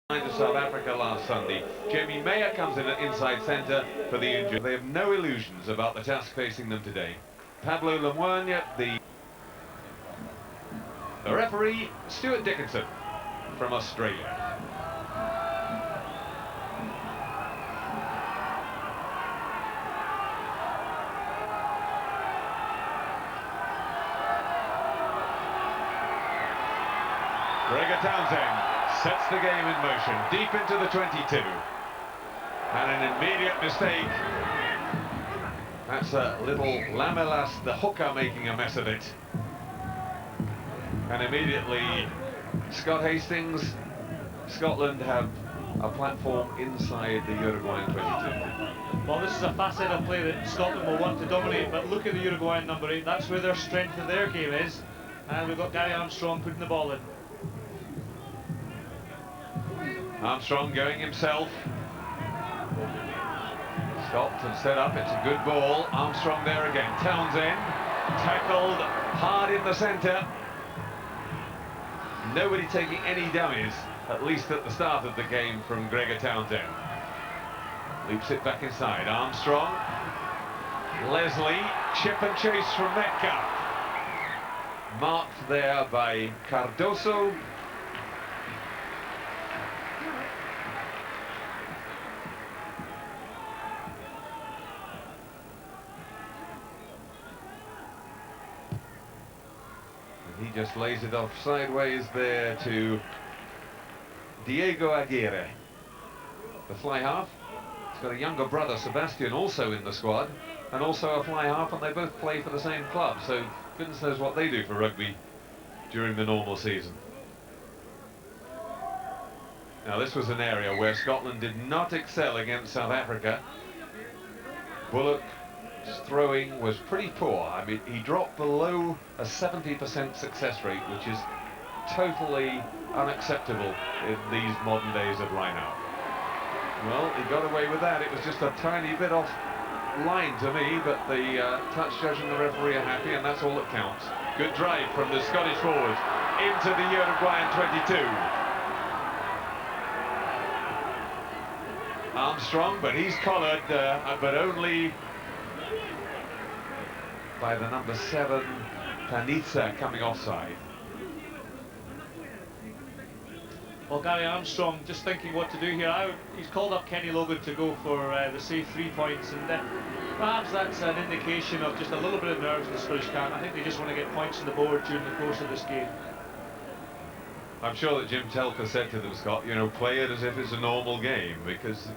To South Africa last Sunday. Jamie Mayer comes in at inside centre for the injury. They have no illusions about the task facing them today. Pablo Lemoine, the referee, Stuart Dickinson from Australia. Townsend sets the game in motion, deep into the 22. And an immediate mistake. That's a little Lamelas, the hooker, making a mess of it. And immediately, Scott Hastings, Scotland have a platform inside the Uruguayan 22. Well, this is a facet of play that Scotland will want to dominate, but look at the Uruguayan number 8, that's where their strength of their game is. And we've got Gary Armstrong putting the ball in. Armstrong going himself. Stopped and set up, it's a good ball. Armstrong there again. Townsend tackled hard in the centre. Nobody taking any dummies, at least at the start of the game, from Gregor Townsend. Leaps it back inside. Armstrong. Leslie, chip and chase from Metcalfe. Marked there by Cardoso. He just lays it off sideways there to Diego Aguirre, the fly half. He's got a younger brother, Sebastian, also in the squad, and also a fly half, and they both play for the same club, so goodness knows what they do for rugby during the normal season. Now this was an area where Scotland did not excel against South Africa. Bullock's throwing was pretty poor. I mean, he dropped below a 70% success rate, which is totally unacceptable in these modern days of line-out. Well, he got away with that. It was just a tiny bit off line to me, but the touch judge and the referee are happy, and that's all that counts. Good drive from the Scottish forward into the Uruguayan 22. Armstrong, but he's collared, but only by the number 7, Panizza, coming offside. Well, Gary Armstrong just thinking what to do here. He's called up Kenny Logan to go for the safe 3 points, and perhaps that's an indication of just a little bit of nerves in the Scottish camp. I think they just want to get points on the board during the course of this game. I'm sure that Jim Telfer said to them, Scott, you know, play it as if it's a normal game, because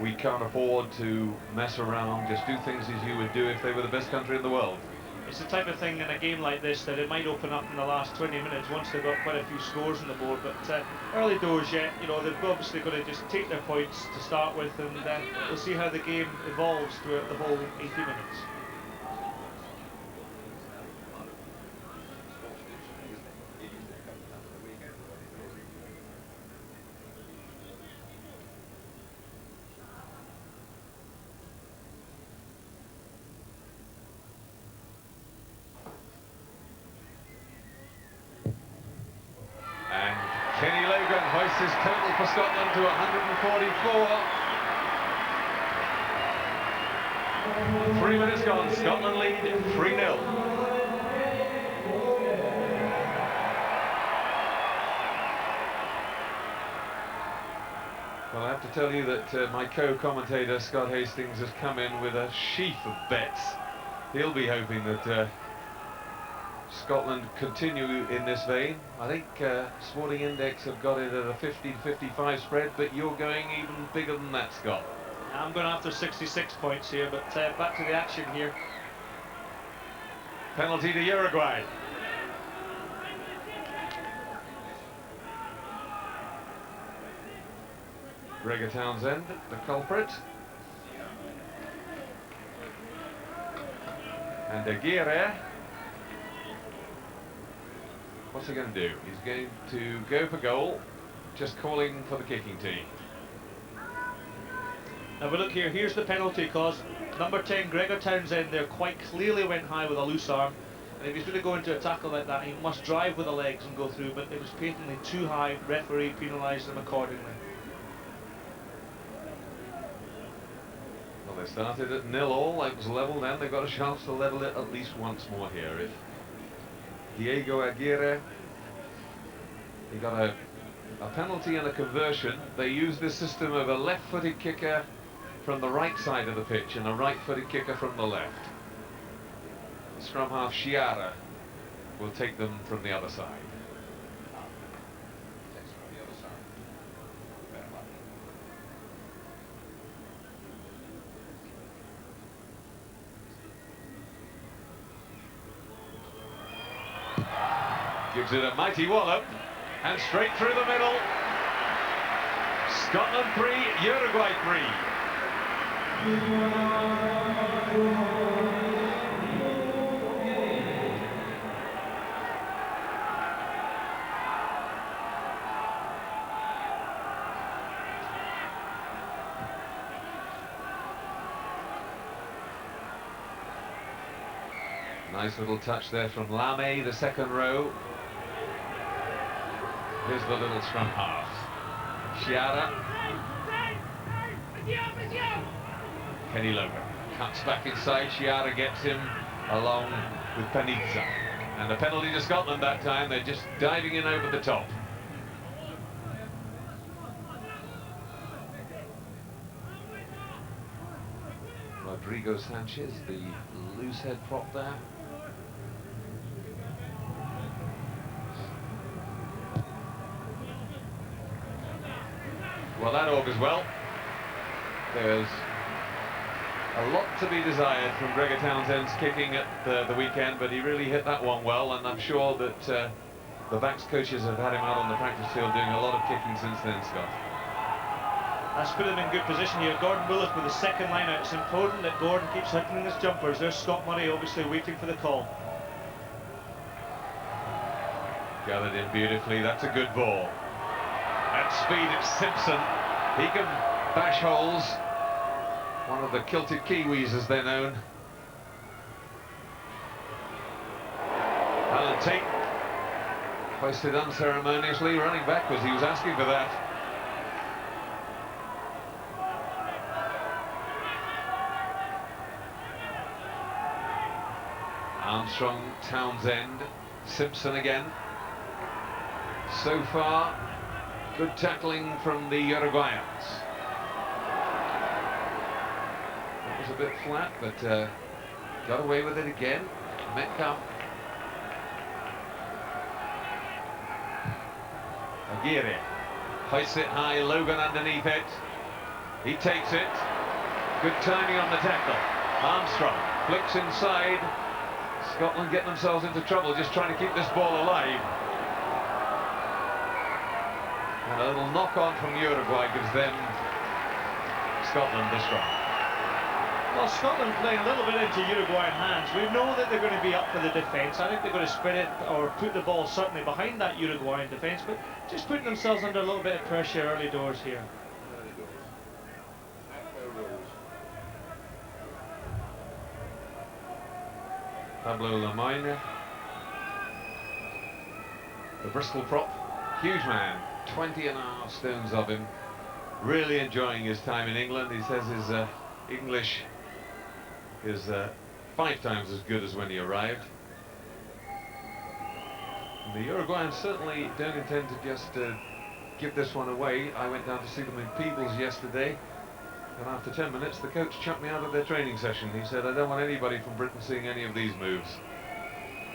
we can't afford to mess around, just do things as you would do if they were the best country in the world. It's the type of thing in a game like this that it might open up in the last 20 minutes once they've got quite a few scores on the board, but early doors yet, you know, they're obviously going to just take their points to start with, and we'll see how the game evolves throughout the whole 80 minutes. Kenny Logan hoists his total for Scotland to 144. 3 minutes gone, Scotland lead 3-0. Well, I have to tell you that my co-commentator Scott Hastings has come in with a sheaf of bets. He'll be hoping that Scotland continue in this vein. I think Sporting Index have got it at a 50-55 spread, but you're going even bigger than that, Scott. I'm going after 66 points here, but back to the action here. Penalty to Uruguay. Gregor Townsend, the culprit. And Aguirre. What's he going to do? He's going to go for goal, just calling for the kicking team. Now we look here, here's the penalty, because number 10, Gregor Townsend, there quite clearly went high with a loose arm. And if he's going to go into a tackle like that, he must drive with the legs and go through, but it was patently too high. Referee penalised him accordingly. Well, they started at 0-0, it was level then, they've got a chance to level it at least once more here. If Diego Aguirre, he got a penalty and a conversion. They use this system of a left-footed kicker from the right side of the pitch and a right-footed kicker from the left. Scrum half Sciarra will take them from the other side. Gives it a mighty wallop and straight through the middle. Scotland 3, Uruguay 3. Nice little touch there from Lame, the second row. Here's the little scrum half. Sciarra. Kenny Logan cuts back inside. Sciarra gets him along with Panizza. And a penalty to Scotland that time. They're just diving in over the top. Rodrigo Sanchez, the loose head prop there. Well, that augurs well. There's a lot to be desired from Gregor Townsend's kicking at the weekend, but he really hit that one well, and I'm sure that the backs coaches have had him out on the practice field doing a lot of kicking since then, Scott. That's put him in good position here. Gordon Bullock with the second line out. It's important that Gordon keeps hitting his jumpers. There's Scott Murray obviously waiting for the call. Gathered in beautifully. That's a good ball. At speed, it's Simpson. He can bash holes. One of the kilted Kiwis, as they're known. Alan Tate hoisted unceremoniously, running backwards. He was asking for that. Armstrong, Townsend, Simpson again. So far, good tackling from the Uruguayans. That was a bit flat, but got away with it again. Metcalfe. Aguirre hoists it high, Logan underneath it. He takes it. Good timing on the tackle. Armstrong flicks inside. Scotland get themselves into trouble just trying to keep this ball alive. And a little knock-on from Uruguay gives them Scotland the strike. Well, Scotland playing a little bit into Uruguayan hands. We know that they're going to be up for the defence. I think they're going to spread it or put the ball certainly behind that Uruguayan defence, but just putting themselves under a little bit of pressure early doors here. Pablo Lemoyne, the Bristol prop, huge man, 20.5 stones of him, really enjoying his time in England. He says his English is 5 times as good as when he arrived. And the Uruguayans certainly don't intend to just give this one away. I went down to see them in Peebles yesterday, and after 10 minutes the coach chucked me out of their training session. He said, I don't want anybody from Britain seeing any of these moves.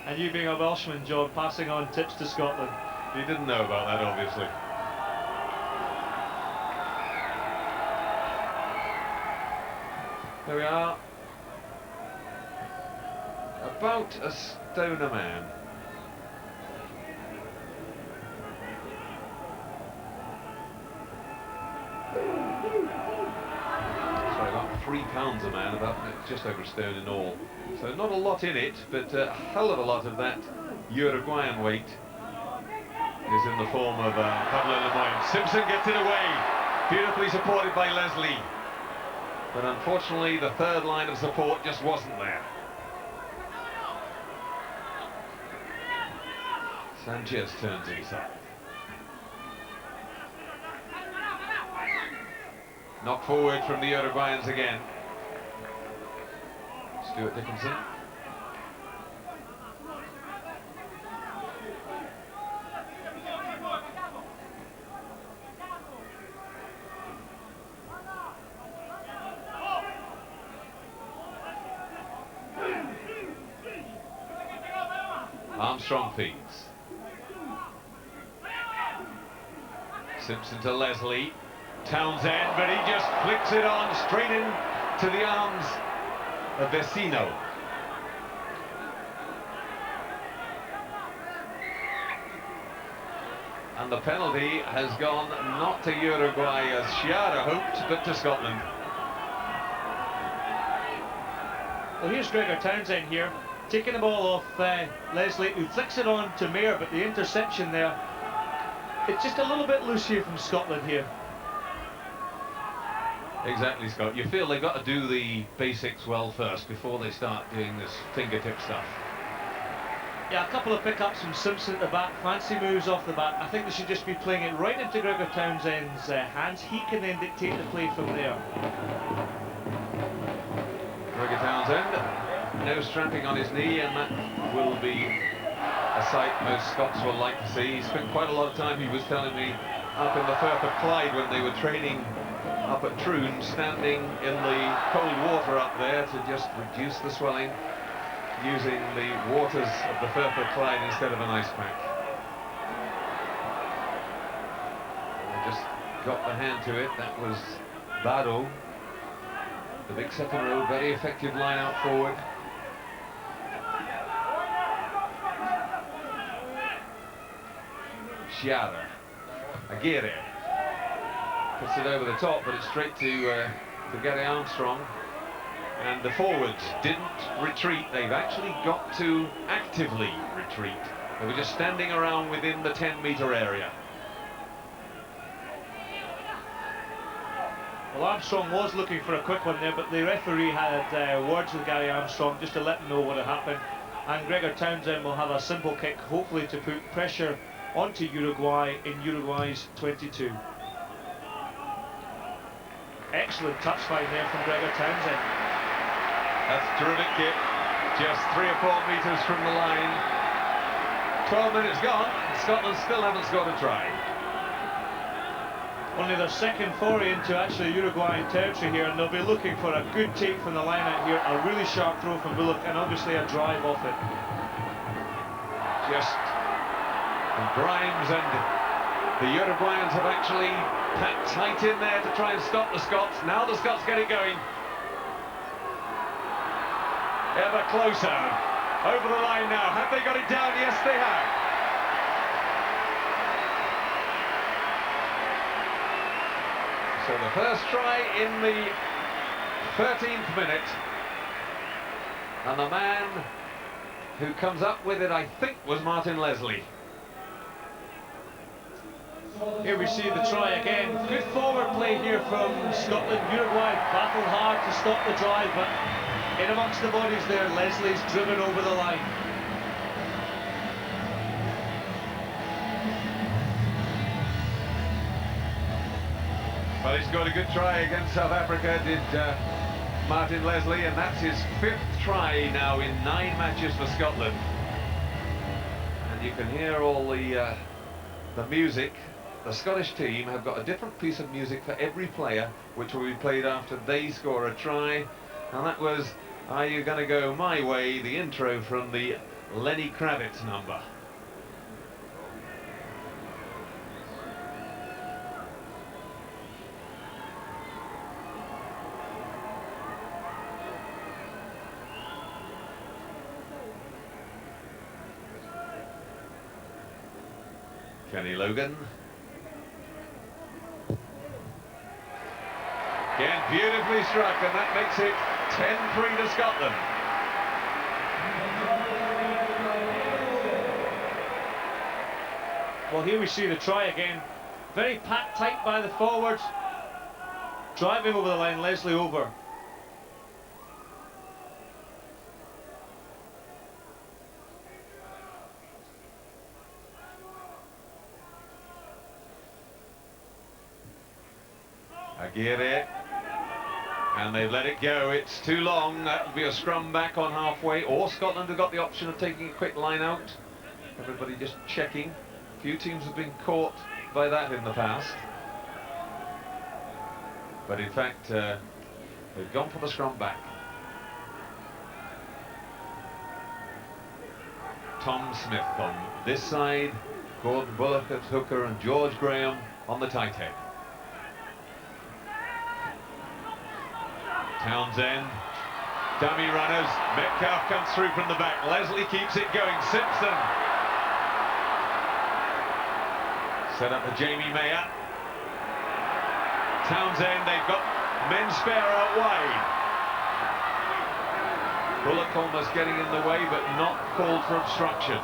And you being a Welshman, John, passing on tips to Scotland. He didn't know about that, obviously. There we are. About a stone a man. Sorry, about 3 pounds a man, about just over a stone in all. So not a lot in it, but a hell of a lot of that Uruguayan weight is in the form of Pablo Lemoyne. Simpson gets it away, beautifully supported by Leslie. But unfortunately, the third line of support just wasn't there. Sanchez turns inside. Knock forward from the Uruguayans again. Stuart Dickinson. Armstrong feeds. Simpson to Leslie. Townsend, but he just flicks it on straight into the arms of Vecino. And the penalty has gone not to Uruguay as Sciarra hoped, but to Scotland. Well, here's Gregor Townsend here, taking the ball off Leslie, who flicks it on to Mayer, but the interception there, it's just a little bit loose here from Scotland here. Exactly, Scott. You feel they've got to do the basics well first before they start doing this fingertip stuff. Yeah, a couple of pickups from Simpson at the back, fancy moves off the back. I think they should just be playing it right into Gregor Townsend's hands. He can then dictate the play from there. Gregor Townsend, no strapping on his knee, and that will be a sight most Scots will like to see. He spent quite a lot of time, he was telling me, up in the Firth of Clyde when they were training up at Troon, standing in the cold water up there to just reduce the swelling, using the waters of the Firth of Clyde instead of an ice pack. They just got the hand to it. That was Bado, the big second row, very effective line out forward. Sciarra, Aguirre puts it over the top, but it's straight to Gary Armstrong. And the forwards didn't retreat. They've actually got to actively retreat. They were just standing around within the 10-metre area. Well, Armstrong was looking for a quick one there, but the referee had words with Gary Armstrong just to let him know what had happened. And Gregor Townsend will have a simple kick, hopefully to put pressure onto Uruguay in Uruguay's 22. Excellent touch line there from Gregor Townsend. That's a terrific kick, just 3 or 4 metres from the line. 12 minutes gone, Scotland still haven't scored a try. Only their second foray into actually Uruguayan territory here, and they'll be looking for a good take from the line out here, a really sharp throw from Bullock, and obviously a drive off it. Just Grimes and the Uruguayans have actually packed tight in there to try and stop the Scots. Now the Scots get it going. Ever closer. Over the line now. Have they got it down? Yes, they have. So the first try in the 13th minute. And the man who comes up with it, I think, was Martin Leslie. Here we see the try again. Good forward play here from Scotland. Uruguay battled hard to stop the drive, but in amongst the bodies there, Leslie's driven over the line. Well, he scored a good try against South Africa, did Martin Leslie, and that's his 5th try now in 9 matches for Scotland. And you can hear all the music. The Scottish team have got a different piece of music for every player, which will be played after they score a try. And that was Are You Gonna Go My Way, the intro from the Lenny Kravitz number. Kenny Logan. Again, beautifully struck, and that makes it 10-3 to Scotland. Well, here we see the try again. Very packed tight by the forwards. Driving over the line, Leslie over. Aguirre, and they've let it go. It's too long. That'll be a scrum back on halfway, or Scotland have got the option of taking a quick line out. Everybody just checking. A few teams have been caught by that in the past, but in fact they've gone for the scrum back. Tom Smith on this side, Gordon Bullock at hooker, and George Graham on the tight head. Townsend, dummy runners, Metcalfe comes through from the back, Leslie keeps it going, Simpson set up the Jamie Mayer. Townsend, they've got men spare out wide. Bullock almost getting in the way, but not called for obstruction.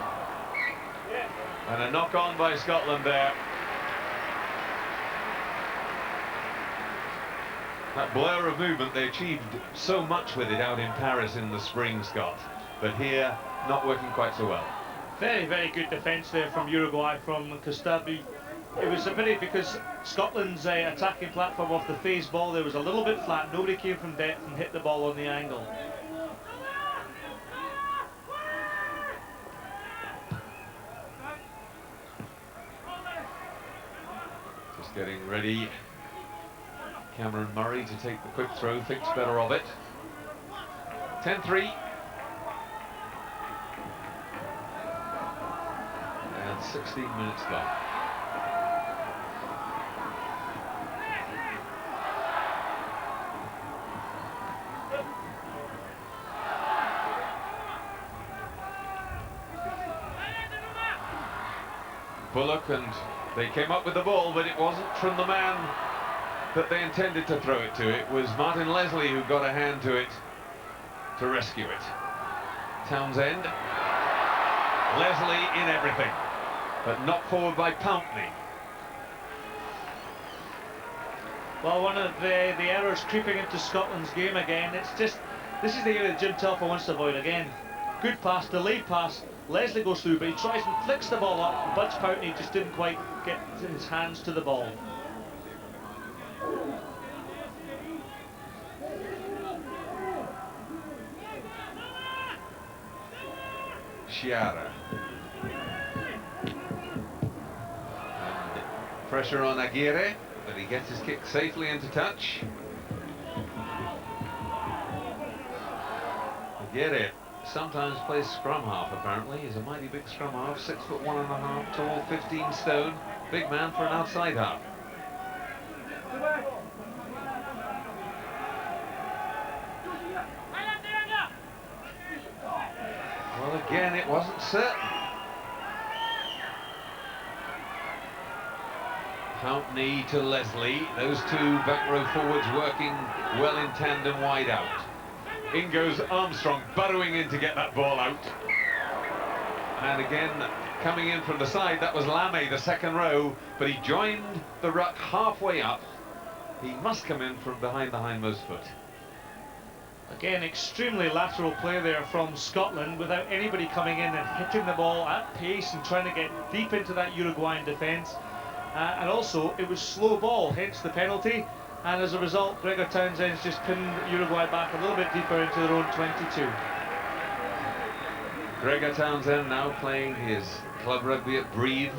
And a knock on by Scotland there. That blur of movement, they achieved so much with it out in Paris in the spring, Scott, but here not working quite so well. Very, very good defence there from Uruguay, from Costabi. It was a pity because Scotland's attacking platform off the phase ball there was a little bit flat. Nobody came from depth and hit the ball on the angle. Just getting ready. Cameron Murray to take the quick throw, thinks better of it. 10-3. And 16 minutes gone. Bullock, and they came up with the ball, but it wasn't from the man that they intended to throw it to. It was Martin Leslie who got a hand to it to rescue it. Townsend, Leslie in everything, but knocked forward by Pountney. Well, one of the errors creeping into Scotland's game again. It's just, this is the area that Jim Telfer wants to avoid again. Good pass, delayed pass. Leslie goes through, but he tries and flicks the ball up. Butch Pountney just didn't quite get his hands to the ball. Sciarra. And pressure on Aguirre, but he gets his kick safely into touch. Aguirre sometimes plays scrum half, apparently. He's a mighty big scrum half, 6'1.5" tall, 15 stone. Big man for an outside half. Well, again, it wasn't certain. Pountney to Leslie. Those two back row forwards working well in tandem wide out. In goes Armstrong, burrowing in to get that ball out. And again, coming in from the side, that was Lame, the second row, but he joined the ruck halfway up. He must come in from behind the hindmost foot. Again, extremely lateral play there from Scotland without anybody coming in and hitting the ball at pace and trying to get deep into that Uruguayan defence. And also, it was slow ball, hence the penalty. And as a result, Gregor Townsend's just pinned Uruguay back a little bit deeper into their own 22. Gregor Townsend now playing his club rugby at Brive,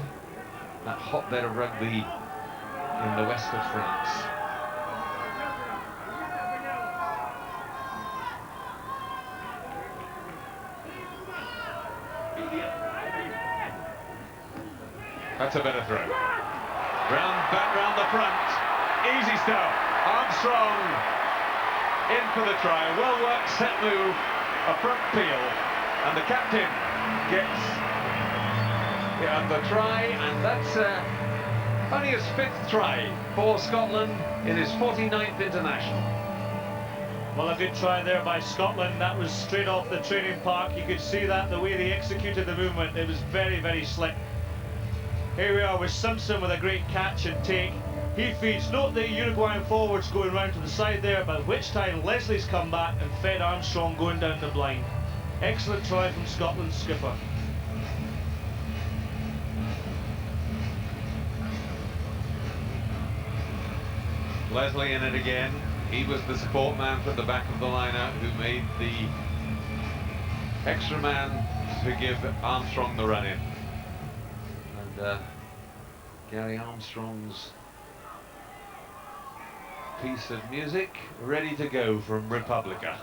that hotbed of rugby in the west of France. That's a better throw. Back round the front. Easy stuff. Armstrong in for the try. Well worked set move. A front peel. And the captain gets the try. And that's only his 5th try for Scotland in his 49th international. Well, a good try there by Scotland. That was straight off the training park. You could see that, the way they executed the movement. It was very, very slick. Here we are with Simpson with a great catch and take. He feeds. Note the Uruguayan forwards going round to the side there, by which time Leslie's come back and fed Armstrong going down the blind. Excellent try from Scotland's skipper. Leslie in it again. He was the support man from the back of the liner who made the extra man to give Armstrong the run in. And Gary Armstrong's piece of music ready to go from Republica.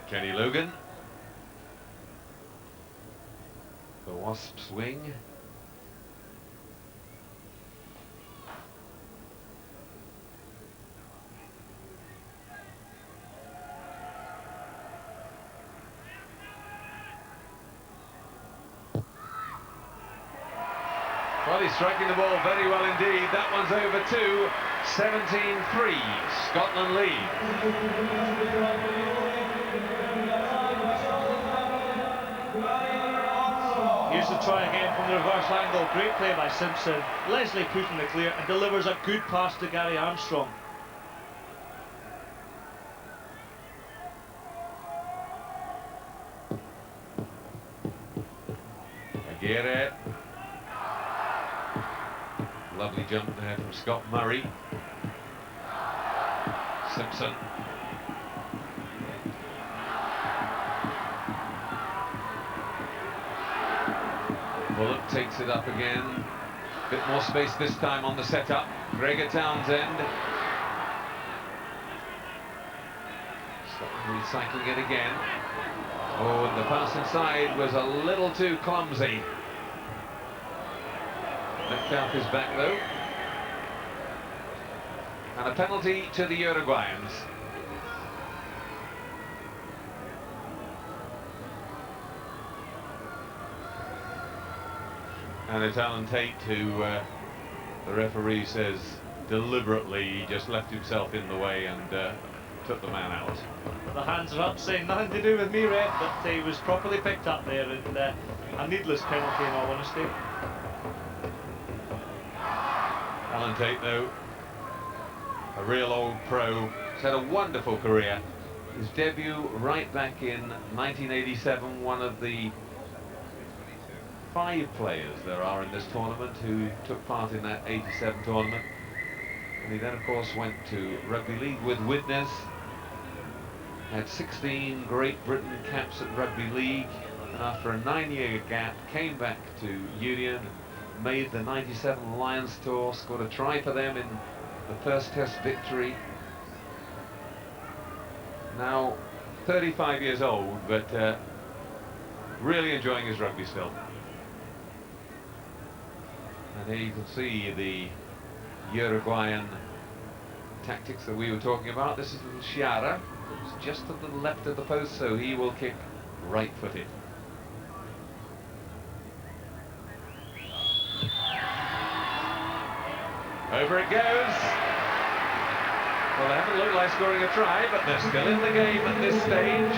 Kenny Logan. The Wasps wing. Well, he's striking the ball very well indeed. That one's over to 17-3. Scotland lead. Here's the try again from the reverse angle. Great play by Simpson. Leslie put in the clear and delivers a good pass to Gary Armstrong. Aguirre. Lovely jump there from Scott Murray. Simpson. Bullock takes it up again. Bit more space this time on the setup. Gregor Townsend. Scotland recycling it again. Oh, and the pass inside was a little too clumsy. Metcalfe is back though. And a penalty to the Uruguayans. And it's Alan Tate who the referee says deliberately he just left himself in the way and took the man out. The hands are up saying nothing to do with me, ref, but he was properly picked up there, and a needless penalty in all honesty. Alan Tate though, a real old pro, he's had a wonderful career. His debut right back in 1987, one of the 5 players there are in this tournament who took part in that 87 tournament. And he then of course went to Rugby League with Widnes, had 16 Great Britain caps at Rugby League, and after a 9-year gap came back to Union, made the 97 Lions tour, scored a try for them in the first test victory. Now 35 years old, but really enjoying his rugby still. And here you can see the Uruguayan tactics that we were talking about. This is little Sciarra, who's just to the left of the post, so he will kick right-footed. Over it goes. Well, they haven't looked like scoring a try, but they're still in the game at this stage.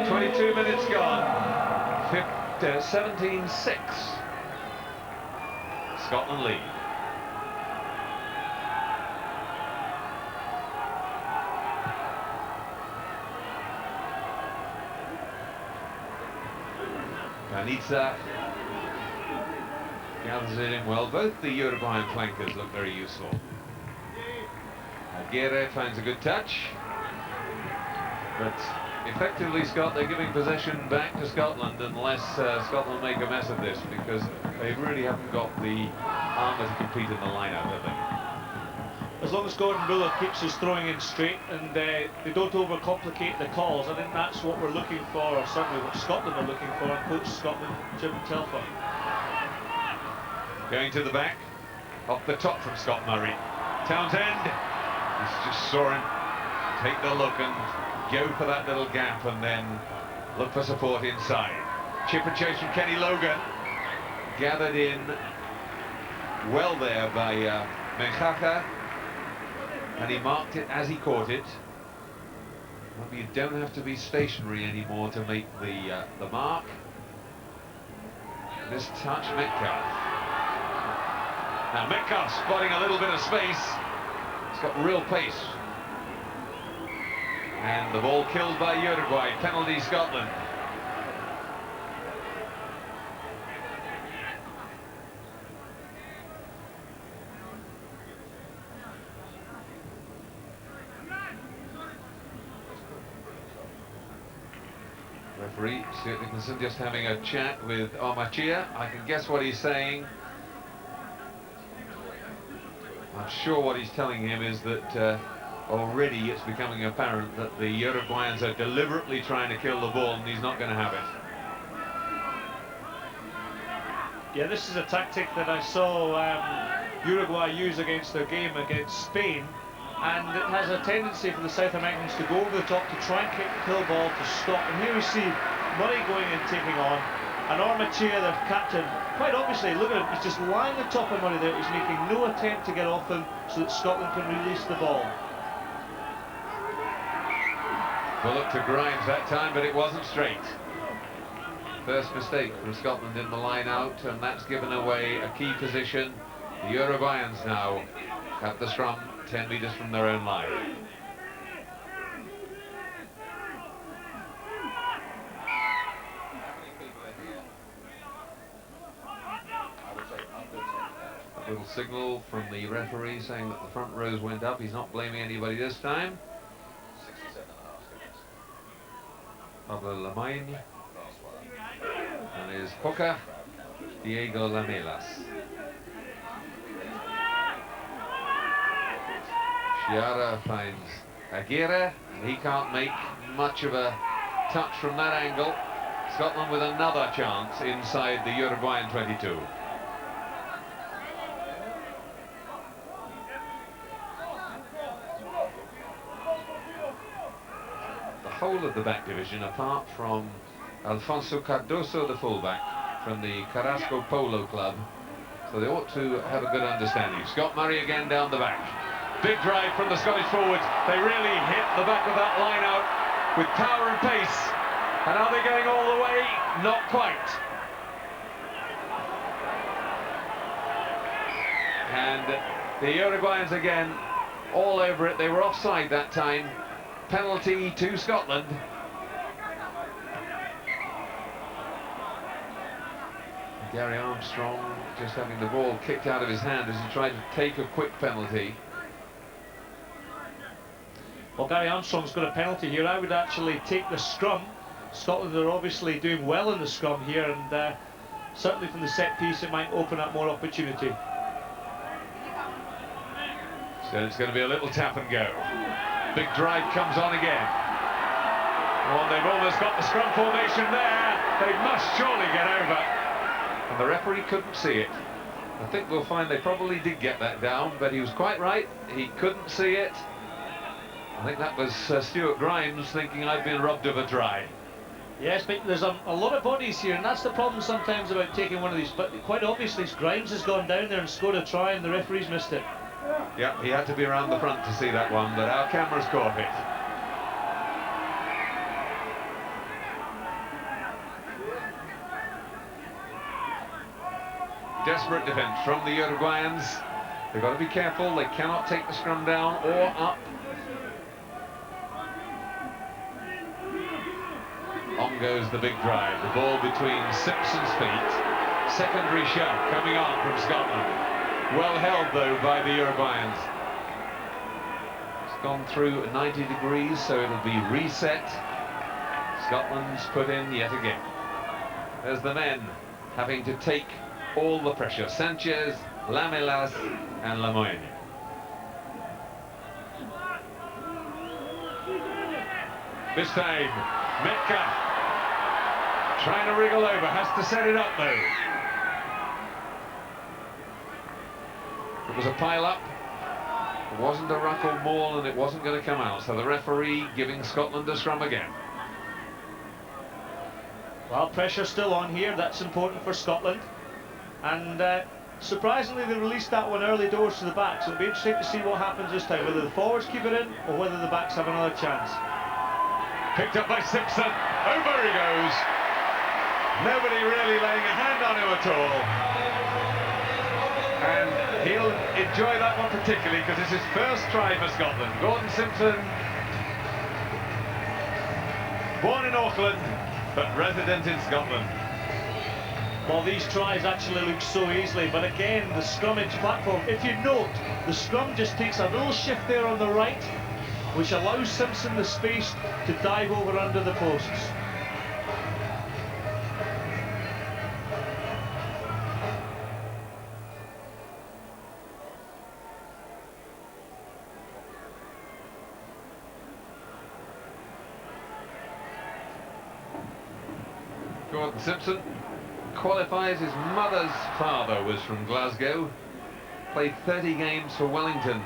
22 minutes gone. 17-6. Scotland lead. Panizza gathers it in well. Both the Uruguayan flankers look very useful. Aguirre finds a good touch, but effectively, Scott, they're giving possession back to Scotland unless Scotland make a mess of this, because they really haven't got the armour to compete in the line-out, have they? As long as Gordon Bullock keeps his throwing in straight and they don't overcomplicate the calls, I think that's what we're looking for, or certainly what Scotland are looking for, and coach Scotland, Jim Telfer. Going to the back, off the top from Scott Murray. Townsend, he's just saw him take the look and go for that little gap and then look for support inside. Chip and chase from Kenny Logan. Gathered in well there by Metcalfe, and he marked it as he caught it. Well, you don't have to be stationary anymore to make the mark. This touch, Metcalfe. Now Metcalfe spotting a little bit of space. He's got real pace. And the ball killed by Uruguay. Penalty Scotland. Referee Stuart Dickinson just having a chat with Armstrong. I can guess what he's saying. I'm sure what he's telling him is that already it's becoming apparent that the Uruguayans are deliberately trying to kill the ball, and he's not going to have it. Yeah, this is a tactic that I saw Uruguay use against their game against Spain, and it has a tendency for the South Americans to go over the top to try and kill the ball to stop. And here we see Murray going and taking on, and Armstrong, their captain, quite obviously, look at him, he's just lying on top of Murray there. He's making no attempt to get off him so that Scotland can release the ball. Bullock to Grimes that time, but it wasn't straight. First mistake from Scotland in the line out, and that's given away a key position. The Uruguayans now at the scrum, 10 metres from their own line. A little signal from the referee saying that the front rows went up. He's not blaming anybody this time. Pablo Lamaine and his hooker Diego Lamelas. Sciarra finds Aguirre, and he can't make much of a touch from that angle. Scotland with another chance inside the Uruguayan 22. The whole of the back division, apart from Alfonso Cardoso, the fullback from the Carrasco Polo Club, so they ought to have a good understanding. Scott Murray again down the back. Big drive from the Scottish forwards. They really hit the back of that line out with power and pace. And are they going all the way? Not quite. And the Uruguayans again all over it. They were offside that time. Penalty to Scotland. Gary Armstrong just having the ball kicked out of his hand as he tried to take a quick penalty. Well, Gary Armstrong's got a penalty here. I would actually take the scrum. Scotland are obviously doing well in the scrum here, and certainly from the set piece it might open up more opportunity. So it's going to be a little tap and go. Big drive comes on again. Well, they've almost got the scrum formation there. They must surely get over. And the referee couldn't see it. I think we'll find they probably did get that down, but he was quite right. He couldn't see it. I think that was Stuart Grimes thinking I've been robbed of a try. Yes, but there's a lot of bodies here, and that's the problem sometimes about taking one of these. But quite obviously, Grimes has gone down there and scored a try, and the referee's missed it. Yeah, he had to be around the front to see that one, but our cameras caught it. Desperate defence from the Uruguayans. They've got to be careful. They cannot take the scrum down or up. On goes the big drive. The ball between Simpson's feet. Secondary shove coming on from Scotland. Well held though by the Uruguayans. It's gone through 90 degrees, so it'll be reset. Scotland's put in yet again. There's the men having to take all the pressure. Sanchez, Lamelas and Lamoine. This time, Metcalfe trying to wriggle over, has to set it up though. It was a pile-up. It wasn't a ruck or maul, and it wasn't going to come out. So the referee giving Scotland a scrum again. Well, pressure still on here. That's important for Scotland. And surprisingly, they released that one early doors to the back. So it'll be interesting to see what happens this time, whether the forwards keep it in or whether the backs have another chance. Picked up by Simpson. Over he goes. Nobody really laying a hand on him at all. And he'll enjoy that one particularly because it's his first try for Scotland. Gordon Simpson, born in Auckland, but resident in Scotland. Well, these tries actually look so easily, but again, the scrummage platform, if you note, the scrum just takes a little shift there on the right, which allows Simpson the space to dive over under the posts. Gordon Simpson qualifies. His mother's father was from Glasgow. Played 30 games for Wellington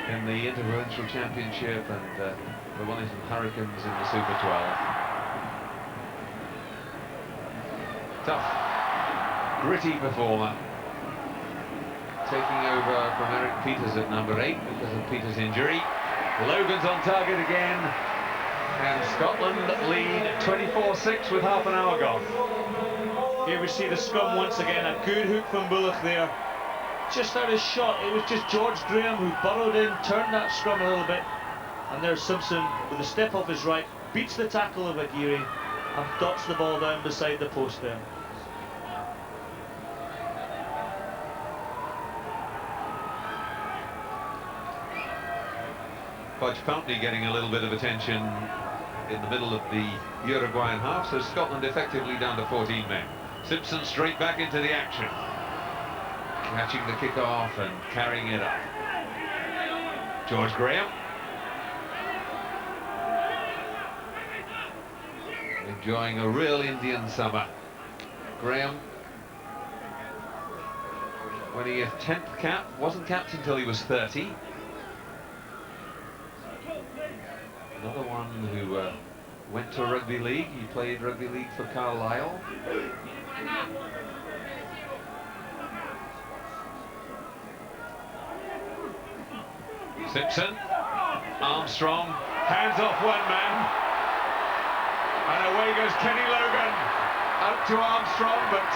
in the Interprovincial Championship and the Wellington Hurricanes in the Super 12. Tough, gritty performer. Taking over from Eric Peters at number 8 because of Peters' injury. Logan's on target again, and Scotland lead 24-6 with half an hour gone. Here we see the scrum once again. A good hook from Bullock there. Just out of shot, it was just George Graham who burrowed in, turned that scrum a little bit, and there's Simpson with a step off his right, beats the tackle of Aguirre and dots the ball down beside the post there. Budge Pountney getting a little bit of attention in the middle of the Uruguayan half, so Scotland effectively down to 14 men. Simpson straight back into the action, catching the kick-off and carrying it up. George Graham enjoying a real Indian summer. Graham winning his 10th cap, wasn't capped until he was 30. Another one who went to rugby league. He played rugby league for Carlisle. Simpson, Armstrong, hands off one man, and away goes Kenny Logan. Out to Armstrong, but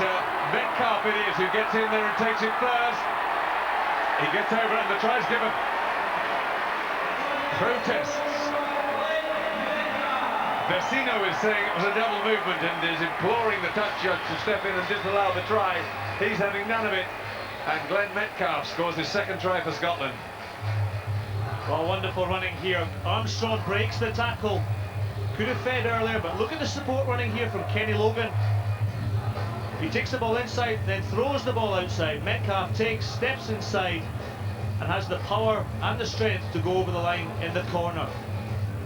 Metcalfe it is who gets in there and takes it first. He gets over and the try's given. Protests. Vecino is saying it was a double movement and is imploring the touch judge to step in and disallow the try. He's having none of it, and Glenn Metcalfe scores his second try for Scotland. Well, wonderful running here. Armstrong breaks the tackle. Could have fed earlier, but look at the support running here from Kenny Logan. He takes the ball inside, then throws the ball outside. Metcalfe takes, steps inside, and has the power and the strength to go over the line in the corner.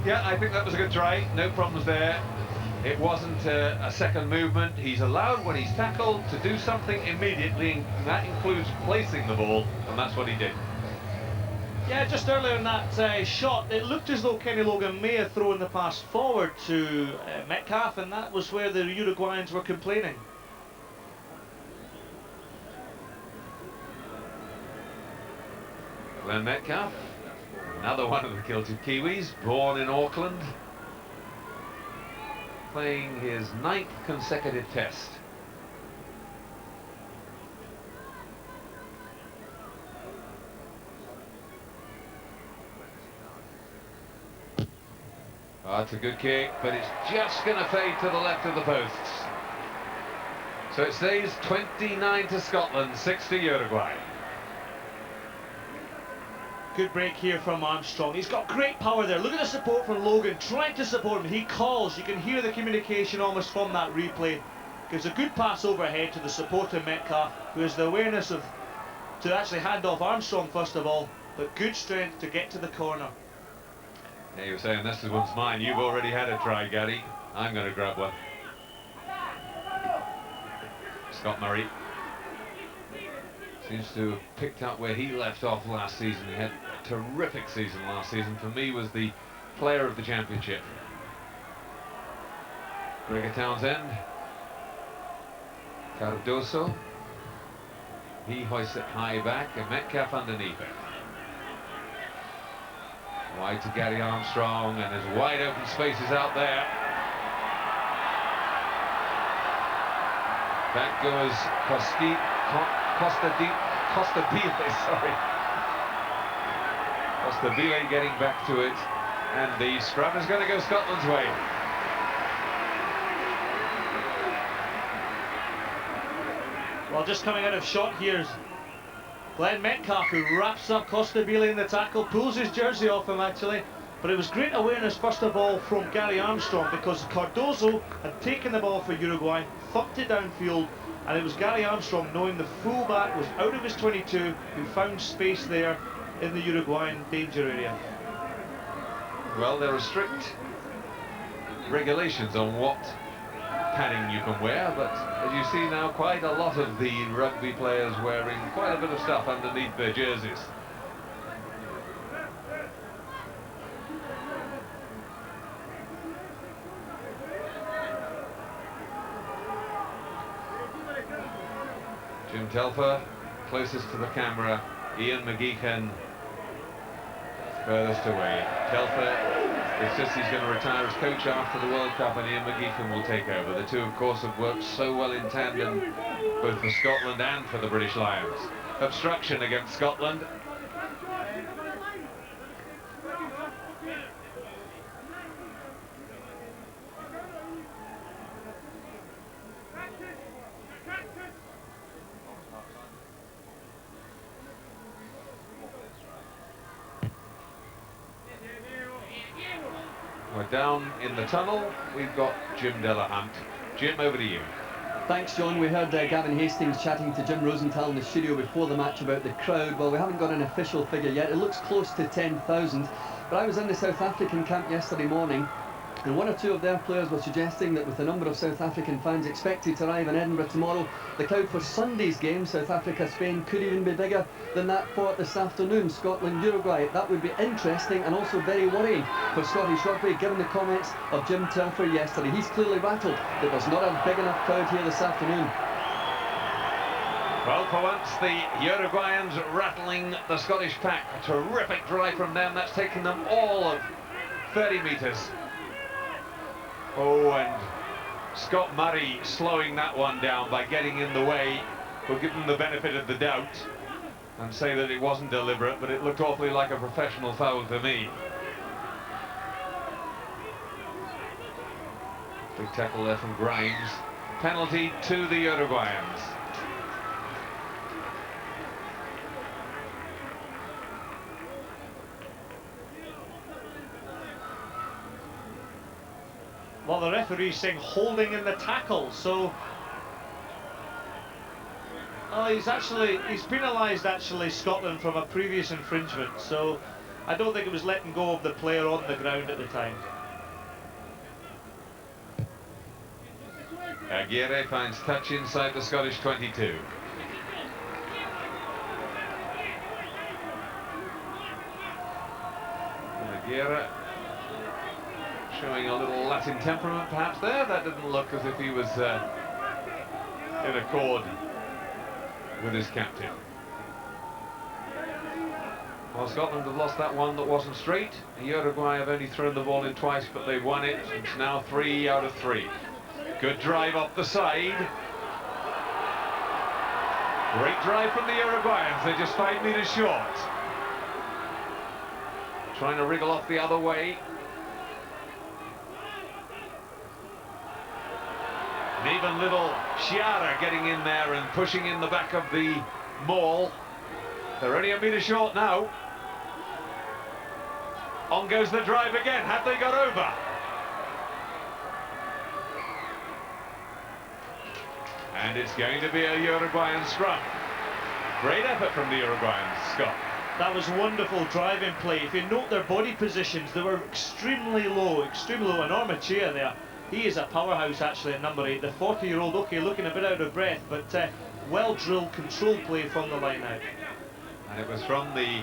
Yeah, I think that was a good try. No problems there. It wasn't a second movement. He's allowed when he's tackled to do something immediately, and that includes placing the ball, and that's what he did. Yeah, just earlier in that shot, it looked as though Kenny Logan may have thrown the pass forward to Metcalfe, and that was where the Uruguayans were complaining. Glenn Metcalfe, another one of the kilted Kiwis, born in Auckland, playing his 9th consecutive test. Oh, it's a good kick, but it's just going to fade to the left of the posts. So it stays 29 to Scotland, 6 to Uruguay. Good break here from Armstrong. He's got great power there. Look at the support from Logan, trying to support him. He calls. You can hear the communication almost from that replay. Gives a good pass overhead to the supporter Metcalfe, who has the awareness of to actually hand off Armstrong first of all, but good strength to get to the corner. Yeah, you were saying this one's mine. You've already had a try, Gary. I'm going to grab one. Scott Murray seems to have picked up where he left off last season. He had a terrific season last season. For me, was the player of the championship. Gregor Townsend, Cardoso. He hoists it high back, and Metcalfe underneath it. Wide to Gary Armstrong, and there's wide open spaces out there. Back goes Costabile getting back to it, and the scrum is going to go Scotland's way. Well, just coming out of shot here is Glenn Metcalfe, who wraps up Costabile in the tackle, pulls his jersey off him actually, but it was great awareness first of all from Gary Armstrong, because Cardoso had taken the ball for Uruguay, thumped it downfield, and it was Gary Armstrong, knowing the fullback was out of his 22, who found space there in the Uruguayan danger area. Well, there are strict regulations on what padding you can wear, but as you see now, quite a lot of the rugby players wearing quite a bit of stuff underneath their jerseys. Jim Telfer closest to the camera, Ian McGeechan furthest away. Telfer, it's just he's going to retire as coach after the World Cup, and Ian McGeechan will take over. The two, of course, have worked so well in tandem, both for Scotland and for the British Lions. Obstruction against Scotland. We're down in the tunnel. We've got Jim Delahunt. Jim, over to you. Thanks, John. We heard Gavin Hastings chatting to Jim Rosenthal in the studio before the match about the crowd. Well, we haven't got an official figure yet. It looks close to 10,000. But I was in the South African camp yesterday morning, and one or two of their players were suggesting that with the number of South African fans expected to arrive in Edinburgh tomorrow, the crowd for Sunday's game, South Africa-Spain, could even be bigger than that for this afternoon, Scotland-Uruguay. That would be interesting and also very worrying for Scottish rugby, given the comments of Jim Telfer yesterday. He's clearly rattled that there's not a big enough crowd here this afternoon. Well, for once, the Uruguayans rattling the Scottish pack. A terrific drive from them. That's taken them all of 30 metres. Oh, and Scott Murray slowing that one down by getting in the way. We'll give them the benefit of the doubt and say that it wasn't deliberate, but it looked awfully like a professional foul to me. Big tackle there from Grimes. Penalty to the Uruguayans. Well, the referee's saying holding in the tackle, so he's penalised actually Scotland from a previous infringement, so I don't think it was letting go of the player on the ground at the time. Aguirre finds touch inside the Scottish 22. Aguirre showing a little Latin temperament perhaps there. That didn't look as if he was in accord with his captain. Well, Scotland have lost that one that wasn't straight. Uruguay have only thrown the ball in twice, but they've won it. It's now 3 out of 3. Good drive up the side. Great drive from the Uruguayans. They're just 5 metres short. Trying to wriggle off the other way. And even little Sciarra getting in there and pushing in the back of the maul. They're only a metre short now. On goes the drive again. Have they got over? And it's going to be a Uruguayan scrum. Great effort from the Uruguayans, Scott. That was wonderful driving play. If you note their body positions, they were extremely low. And Armstrong there, he is a powerhouse actually at number 8. The 40-year-old, okay, looking a bit out of breath, but well-drilled, controlled play from the line out. And it was from the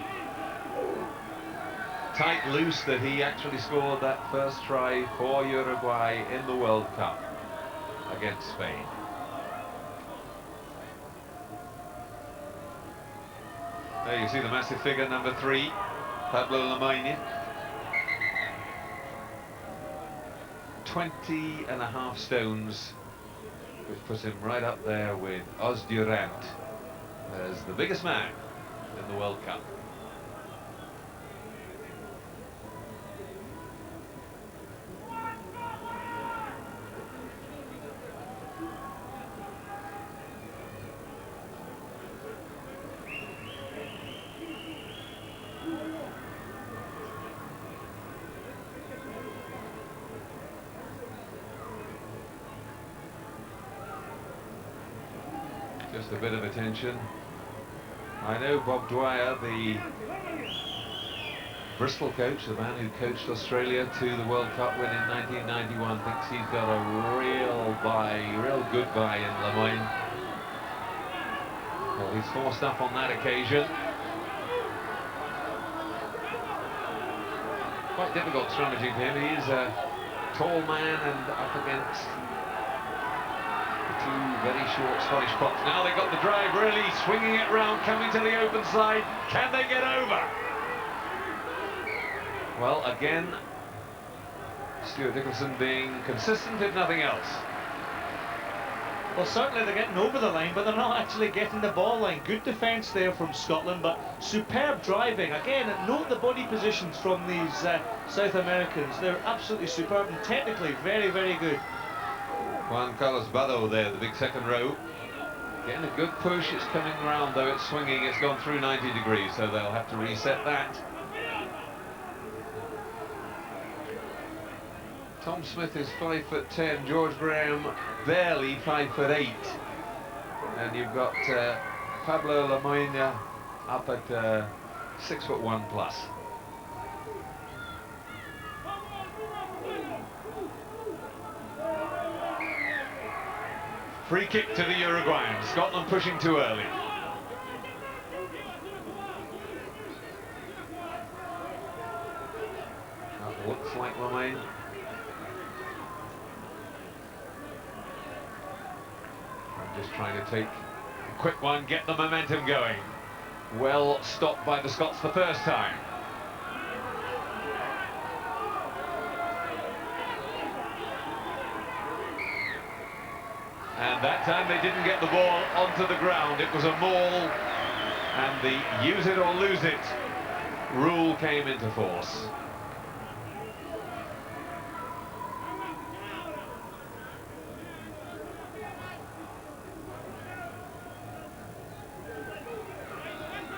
tight loose that he actually scored that first try for Uruguay in the World Cup against Spain. There you see the massive figure, number 3, Pablo Lamagna. 20.5 stones, which puts him right up there with Os Durant as the biggest man in the World Cup. Just a bit of attention. I know Bob Dwyer, the Bristol coach, the man who coached Australia to the World Cup win in 1991, thinks he's got a real good buy in Lemoyne. Well, he's forced up on that occasion. Quite difficult scrummaging for him. He is a tall man and up against the two very short Scottish props. Now they've got the drive, really swinging it round, coming to the open side. Can they get over? Well, again, Stuart Dickinson being consistent, if nothing else. Well, certainly they're getting over the line, but they're not actually getting the ball line. Good defence there from Scotland, but superb driving. Again, note the body positions from these South Americans. They're absolutely superb and technically very, very good. Juan Carlos Bado there, the big second row. Getting a good push. It's coming round, though it's swinging. It's gone through 90 degrees, so they'll have to reset that. Tom Smith is 5'10", George Graham barely 5'8", and you've got Pablo Lemoyne up at 6'1" plus. Free kick to the Uruguayans. Scotland pushing too early. That looks like Lemoyne. Just trying to take a quick one, get the momentum going. Well stopped by the Scots the first time. And that time they didn't get the ball onto the ground. It was a maul, and the use it or lose it rule came into force.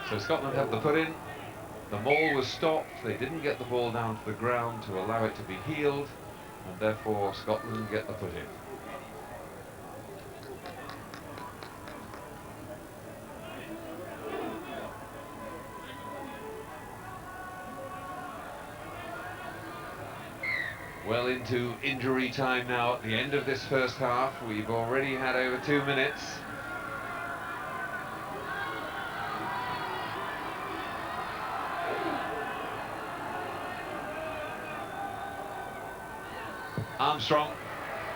So Scotland have the put in. The maul was stopped. They didn't get the ball down to the ground to allow it to be healed, and therefore Scotland get the put in. Well into injury time now at the end of this first half. We've already had over 2 minutes. Armstrong,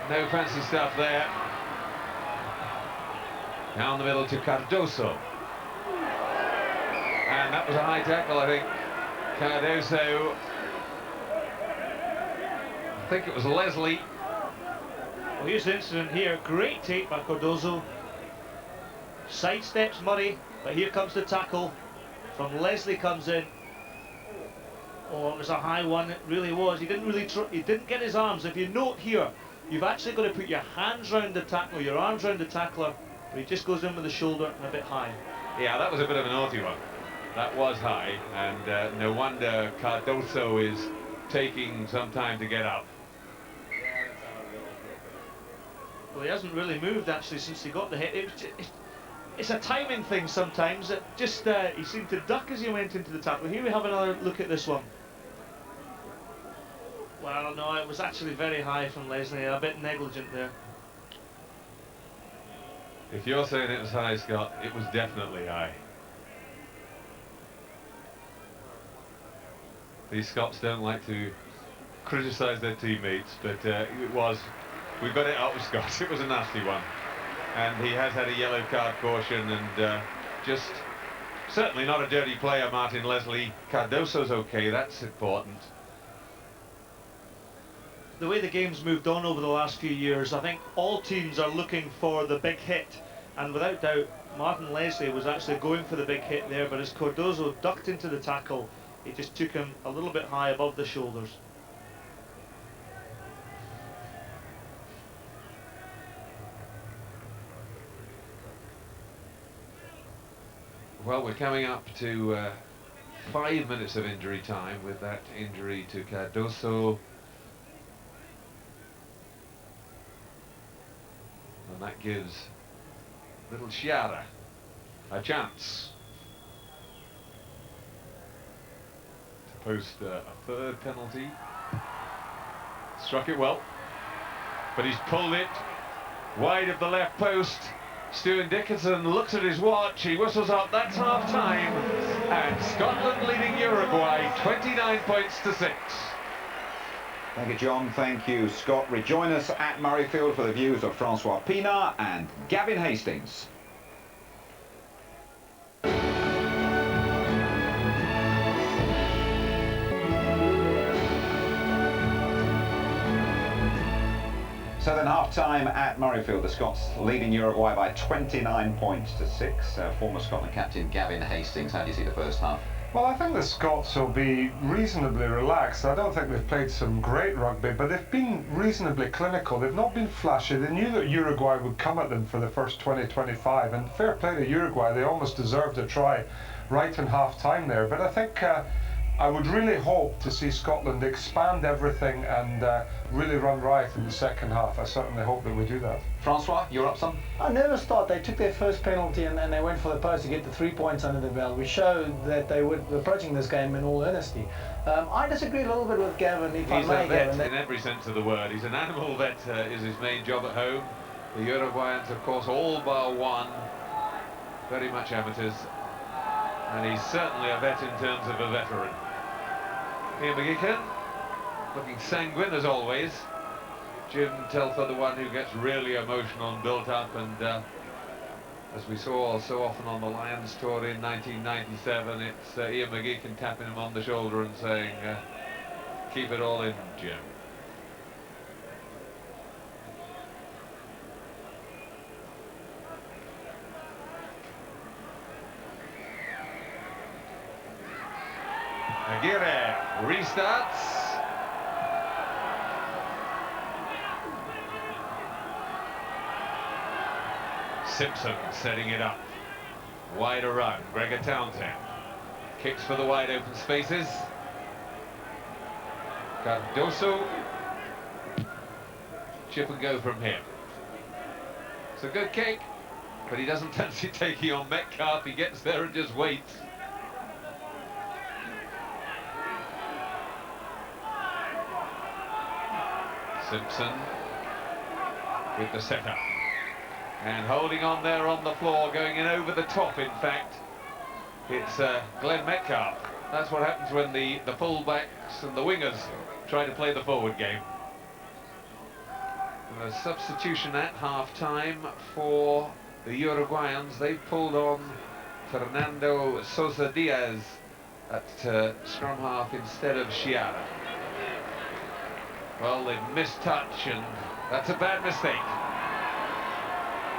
no fancy stuff there. Down the middle to Cardoso. And that was a high tackle, I think. Cardoso, I think it was Leslie. Well, here's the incident here. Great take by Cardoso. Sidesteps Murray, but here comes the tackle from Leslie, comes in. Oh, it was a high one, it really was. He didn't get his arms. If you note here, you've actually got to put your hands round the tackler, your arms round the tackler, but he just goes in with the shoulder and a bit high. Yeah, that was a bit of a naughty one. That was high, and no wonder Cardoso is taking some time to get up. Well, he hasn't really moved actually since he got the hit. It's a timing thing sometimes. He seemed to duck as he went into the tackle. Here we have another look at this one. Well, no, it was actually very high from Leslie, a bit negligent there. If you're saying it was high, Scott, it was definitely high. These Scots don't like to criticise their teammates, but it was. We got it out with Scott. It was a nasty one. And he has had a yellow card caution, and just certainly not a dirty player, Martin Leslie. Cardoso's okay, that's important. The way the game's moved on over the last few years, I think all teams are looking for the big hit, and without doubt Martin Leslie was actually going for the big hit there, but as Cardoso ducked into the tackle, he just took him a little bit high above the shoulders. Well, we're coming up to 5 minutes of injury time with that injury to Cardoso. And that gives little Sciarra a chance to post a third penalty. Struck it well, but he's pulled it wide of the left post. Stuart Dickinson looks at his watch, he whistles up, that's half time, and Scotland leading Uruguay 29 points to 6. Thank you, John. Thank you, Scott. Rejoin us at Murrayfield for the views of Francois Pienaar and Gavin Hastings. So then half-time at Murrayfield, the Scots leading Uruguay by 29 points to 6. Former Scotland captain Gavin Hastings, how do you see the first half? Well, I think the Scots will be reasonably relaxed. I don't think they've played some great rugby, but they've been reasonably clinical. They've not been flashy. They knew that Uruguay would come at them for the first 20-25, and fair play to Uruguay. They almost deserved a try right in half-time there. But I think I would really hope to see Scotland expand everything and really run riot in the second half. I certainly hope that we do that. Francois, you're up some? I nervous start. They took their first penalty and they went for the post to get the 3 points under the belt. We showed that they were approaching this game in all earnesty. I disagree a little bit with Gavin, if He's I a may, vet Gavin. in every sense of the word. He's an animal vet, is his main job at home. The Uruguayans, of course, all bar one, very much amateurs, and he's certainly a vet in terms of a veteran. Ian McGeechan, looking sanguine as always. Jim Telfer, the one who gets really emotional and built up, and as we saw so often on the Lions tour in 1997, it's Ian McGeechan tapping him on the shoulder and saying, keep it all in, Jim. Aguirre restarts. Simpson setting it up. Wider run. Gregor Townsend kicks for the wide open spaces. Cardoso. Chip and go from him. It's a good kick, but he doesn't fancy taking on Metcalfe. He gets there and just waits. Simpson with the setup and holding on there on the floor, going in over the top. In fact, it's Glenn Metcalfe. That's what happens when the full-backs and the wingers try to play the forward game. And a substitution at half-time for the Uruguayans. They've pulled on Fernando Sosa Diaz at scrum half instead of Sciarra. Well, they've missed touch, and that's a bad mistake.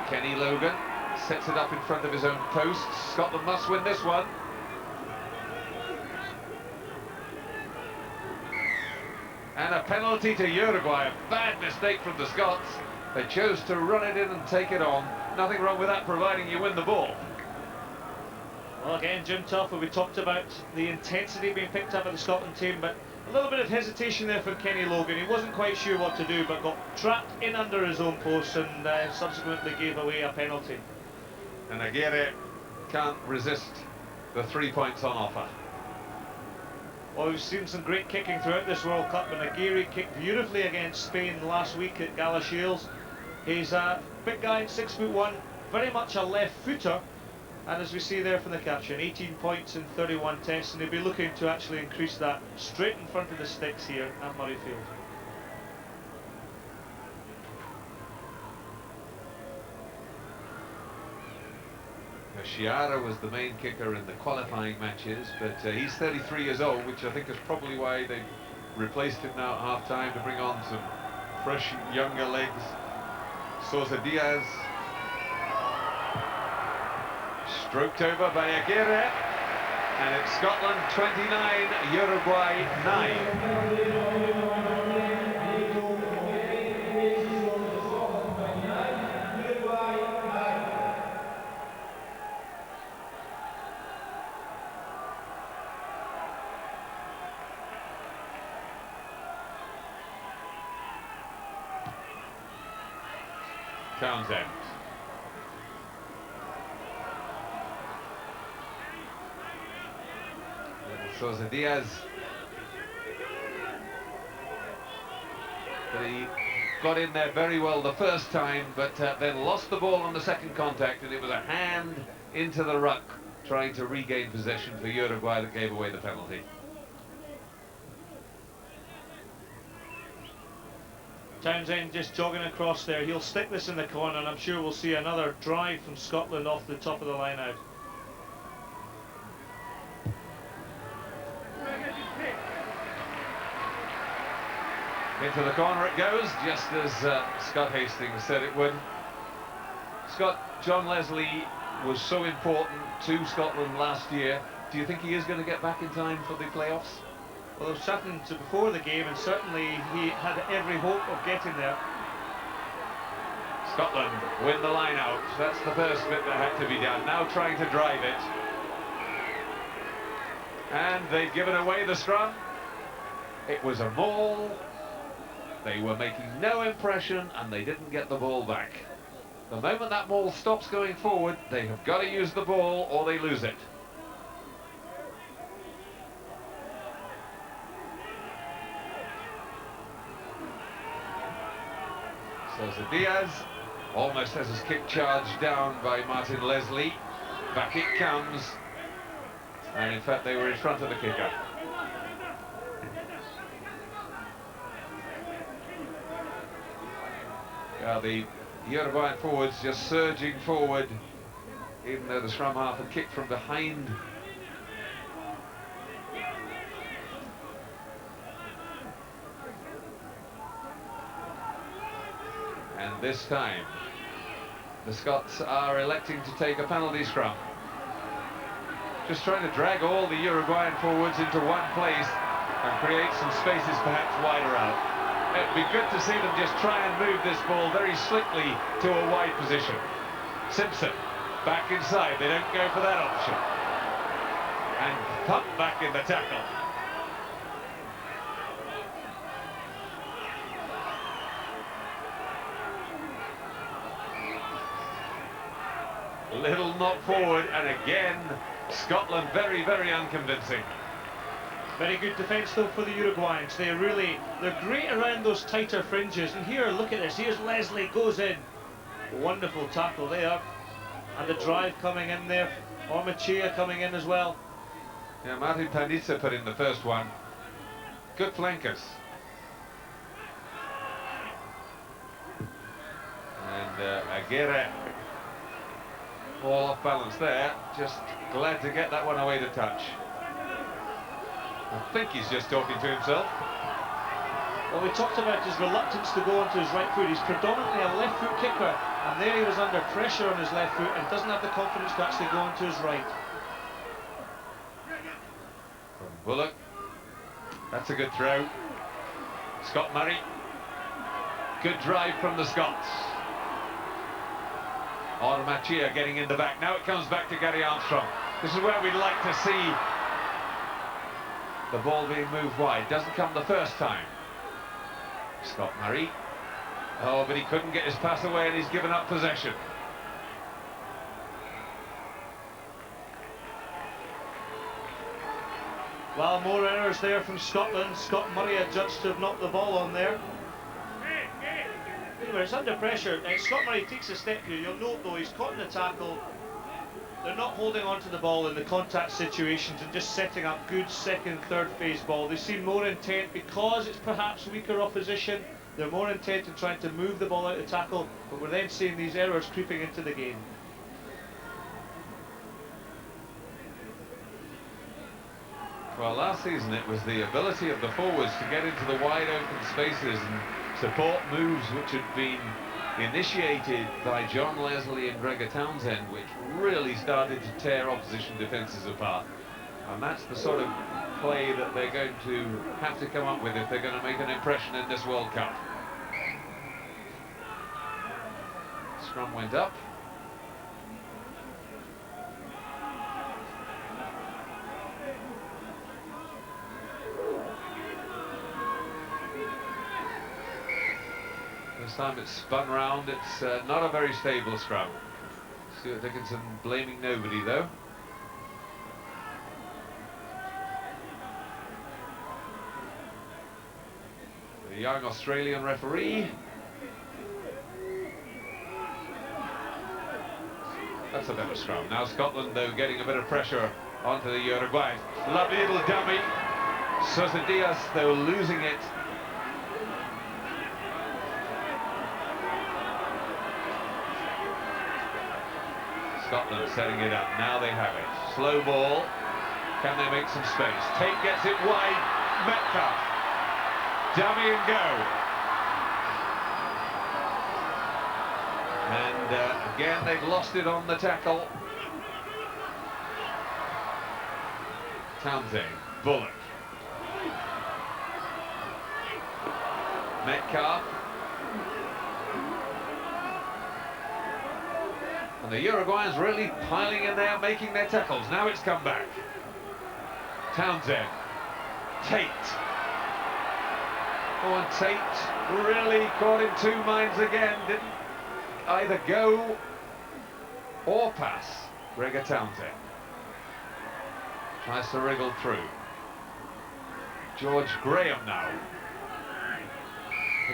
Kenny Logan sets it up in front of his own post. Scotland must win this one. And a penalty to Uruguay. A bad mistake from the Scots. They chose to run it in and take it on. Nothing wrong with that, providing you win the ball. Well, again, Jim Telfer, we talked about the intensity being picked up by the Scotland team, but a little bit of hesitation there for Kenny Logan. He wasn't quite sure what to do, but got trapped in under his own post and subsequently gave away a penalty. And Aguirre can't resist the 3 points on offer. Well, we've seen some great kicking throughout this World Cup, and Aguirre kicked beautifully against Spain last week at Gala Shields. He's a big guy, 6'1", very much a left footer. And as we see there from the caption, 18 points in 31 tests, and he'll be looking to actually increase that straight in front of the sticks here at Murrayfield. Sciarra was the main kicker in the qualifying matches, but he's 33 years old, which I think is probably why they replaced him now at half-time to bring on some fresh, younger legs. Sosa Diaz. Stroked over by Aguirre, and it's Scotland 29, Uruguay 9. Townsend. Sosa Diaz But he got in there very well the first time, but then lost the ball on the second contact, and it was a hand into the ruck trying to regain possession for Uruguay that gave away the penalty. Townsend just jogging across there. He'll stick this in the corner, and I'm sure we'll see another drive from Scotland off the top of the line out. Into the corner it goes, just as Scott Hastings said it would. John Leslie was so important to Scotland last year. Do you think he is going to get back in time for the playoffs? Well, I was chatting to before the game, and certainly he had every hope of getting there. Scotland win the line out. That's the first bit that had to be done. Now trying to drive it. And they've given away the scrum. It was a maul. They were making no impression, and they didn't get the ball back. The moment that maul stops going forward, they have got to use the ball or they lose it. So Diaz almost has his kick charged down by Martin Leslie. Back it comes. And in fact, they were in front of the kicker. The Uruguayan forwards just surging forward, even though the scrum half had kicked from behind. And this time, the Scots are electing to take a penalty scrum. Just trying to drag all the Uruguayan forwards into one place and create some spaces perhaps wider out. It'd be good to see them just try and move this ball very slickly to a wide position. Simpson back inside, they don't go for that option. And pump back in the tackle. Little knock forward, and again Scotland very, very unconvincing. Very good defence though for the Uruguayans. They're great around those tighter fringes. And here, look at this. Here's Leslie, goes in. Wonderful tackle there. And the drive coming in there. Armstrong coming in as well. Yeah, Martin Panizza put in the first one. Good flankers. And Aguirre all off balance there. Just glad to get that one away to touch. I think he's just talking to himself. Well, we talked about his reluctance to go onto his right foot. He's predominantly a left foot kicker, and there he was under pressure on his left foot and doesn't have the confidence to actually go onto his right. From Bullock. That's a good throw. Scott Murray. Good drive from the Scots. Armstrong getting in the back. Now it comes back to Gary Armstrong. This is where we'd like to see the ball being moved wide. Doesn't come the first time. Scott Murray. Oh, but he couldn't get his pass away and he's given up possession. Well, more errors there from Scotland. Scott Murray adjudged to have knocked the ball on there. Anyway, it's under pressure. Scott Murray takes a step here. You'll note though, he's caught in the tackle. They're not holding on to the ball in the contact situations and just setting up good second, third phase ball. They seem more intent, because it's perhaps weaker opposition, they're more intent in trying to move the ball out of tackle, but we're then seeing these errors creeping into the game. Well, last season it was the ability of the forwards to get into the wide open spaces and support moves which had been initiated by John Leslie and Gregor Townsend, which really started to tear opposition defences apart. And that's the sort of play that they're going to have to come up with if they're going to make an impression in this World Cup. Scrum went up. This time it's spun round. It's not a very stable scrum. Stuart Dickinson blaming nobody though. The young Australian referee. That's a better scrum. Now Scotland, though, getting a bit of pressure onto the Uruguayans. Lovely little dummy. Sosa Diaz, though, losing it. Scotland setting it up. Now they have it. Slow ball. Can they make some space? Tate gets it wide. Metcalfe. Dummy and go. And again, they've lost it on the tackle. Townsend. Bullock. Metcalfe. And the Uruguayans really piling in there, making their tackles. Now it's come back. Townsend. Tate. Oh, and Tate really caught in two minds again. Didn't either go or pass. Gregor Townsend. Tries to wriggle through. George Graham now.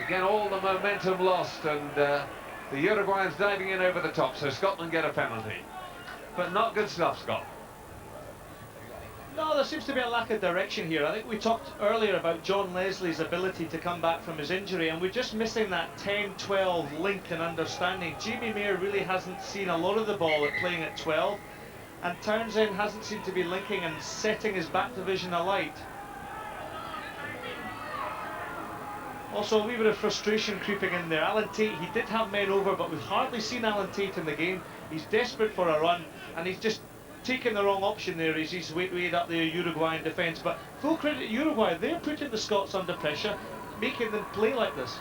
Again, all the momentum lost, and the Uruguayans diving in over the top, so Scotland get a penalty. But not good stuff, Scott. No, there seems to be a lack of direction here. I think we talked earlier about John Leslie's ability to come back from his injury, and we're just missing that 10-12 link and understanding. Jamie Mayer really hasn't seen a lot of the ball at playing at 12, and Townsend hasn't seemed to be linking and setting his back division alight. Also, a wee bit of frustration creeping in there. Alan Tate, he did have men over, but we've hardly seen Alan Tate in the game. He's desperate for a run, and he's just taken the wrong option there as he's weighed up the Uruguayan defence. But full credit to Uruguay, they're putting the Scots under pressure, making them play like this.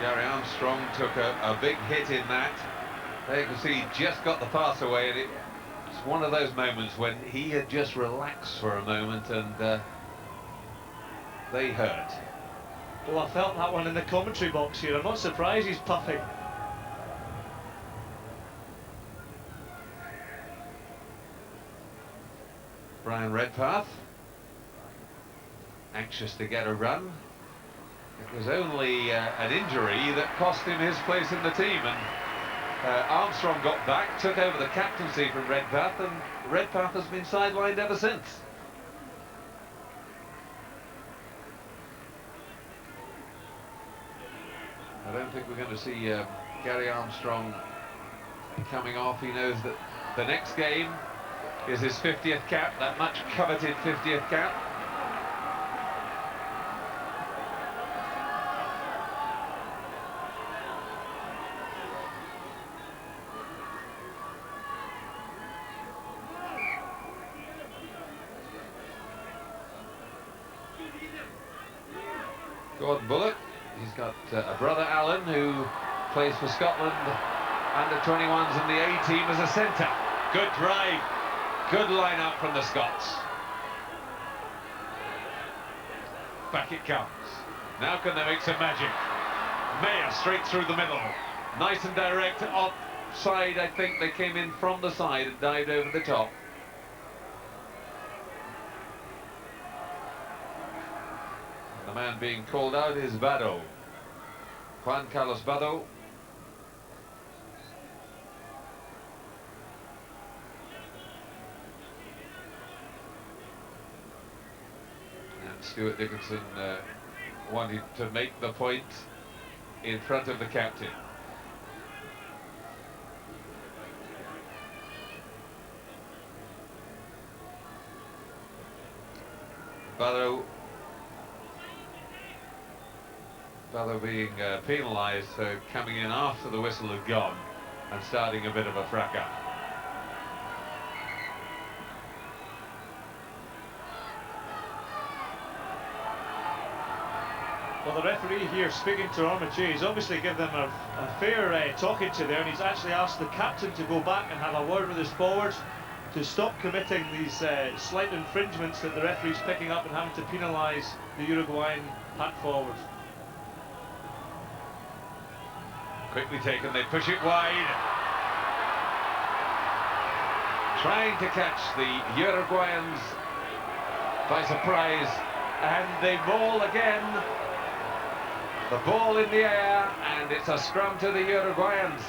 Gary Armstrong took a big hit in that. There you can see he just got the pass away, and it's one of those moments when he had just relaxed for a moment, and they hurt. Well, I felt that one in the commentary box here. I'm not surprised he's puffing. Brian Redpath, anxious to get a run. It was only an injury that cost him his place in the team, and Armstrong got back, took over the captaincy from Redpath, and Redpath has been sidelined ever since. I don't think we're going to see Gary Armstrong coming off. He knows that the next game is his 50th cap, that much coveted 50th cap. Gordon Bullock, he's got a brother Alan who plays for Scotland under 21s in the A team as a centre. Good drive. Good line out from the Scots. Back it comes. Now can they make some magic? Mayer straight through the middle. Nice and direct. Offside, I think. They came in from the side and dived over the top. The man being called out is Vado. Juan Carlos Vado. Stuart Dickinson wanted to make the point in front of the captain. Vado being penalised, so coming in after the whistle had gone and starting a bit of a fracas. Well, the referee here speaking to Armitage, he's obviously given them a fair talking to there, and he's actually asked the captain to go back and have a word with his forwards to stop committing these slight infringements that the referee's picking up and having to penalise the Uruguayan pack forwards. Quickly taken, they push it wide. Trying to catch the Uruguayans by surprise and the ball again. The ball in the air, and it's a scrum to the Uruguayans.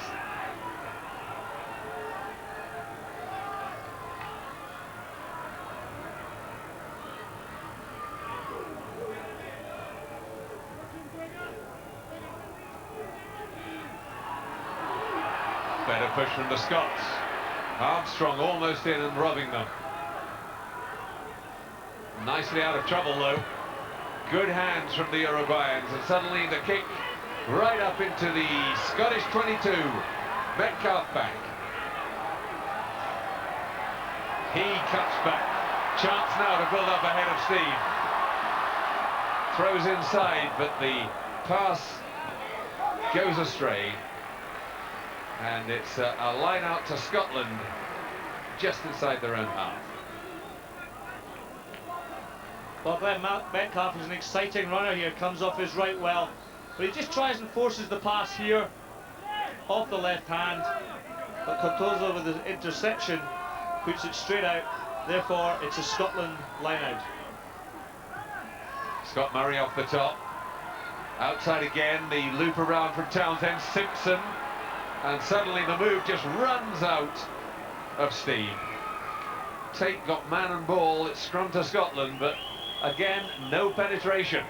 Better push from the Scots. Armstrong almost in and robbing them. Nicely out of trouble though. Good hands from the Uruguayans, and suddenly the kick right up into the Scottish 22. Metcalfe back. He cuts back. Chance now to build up ahead of Steve. Throws inside, but the pass goes astray. And it's a line out to Scotland, just inside their own half. Well, Glenn Metcalfe is an exciting runner here, comes off his right well, but he just tries and forces the pass here off the left hand, but Cardozo with the interception puts it straight out. Therefore it's a Scotland line out. Scott Murray off the top, outside again, the loop around from Townsend, Simpson, and suddenly the move just runs out of steam. Tate got man and ball, it's scrum to Scotland, but again, no penetration.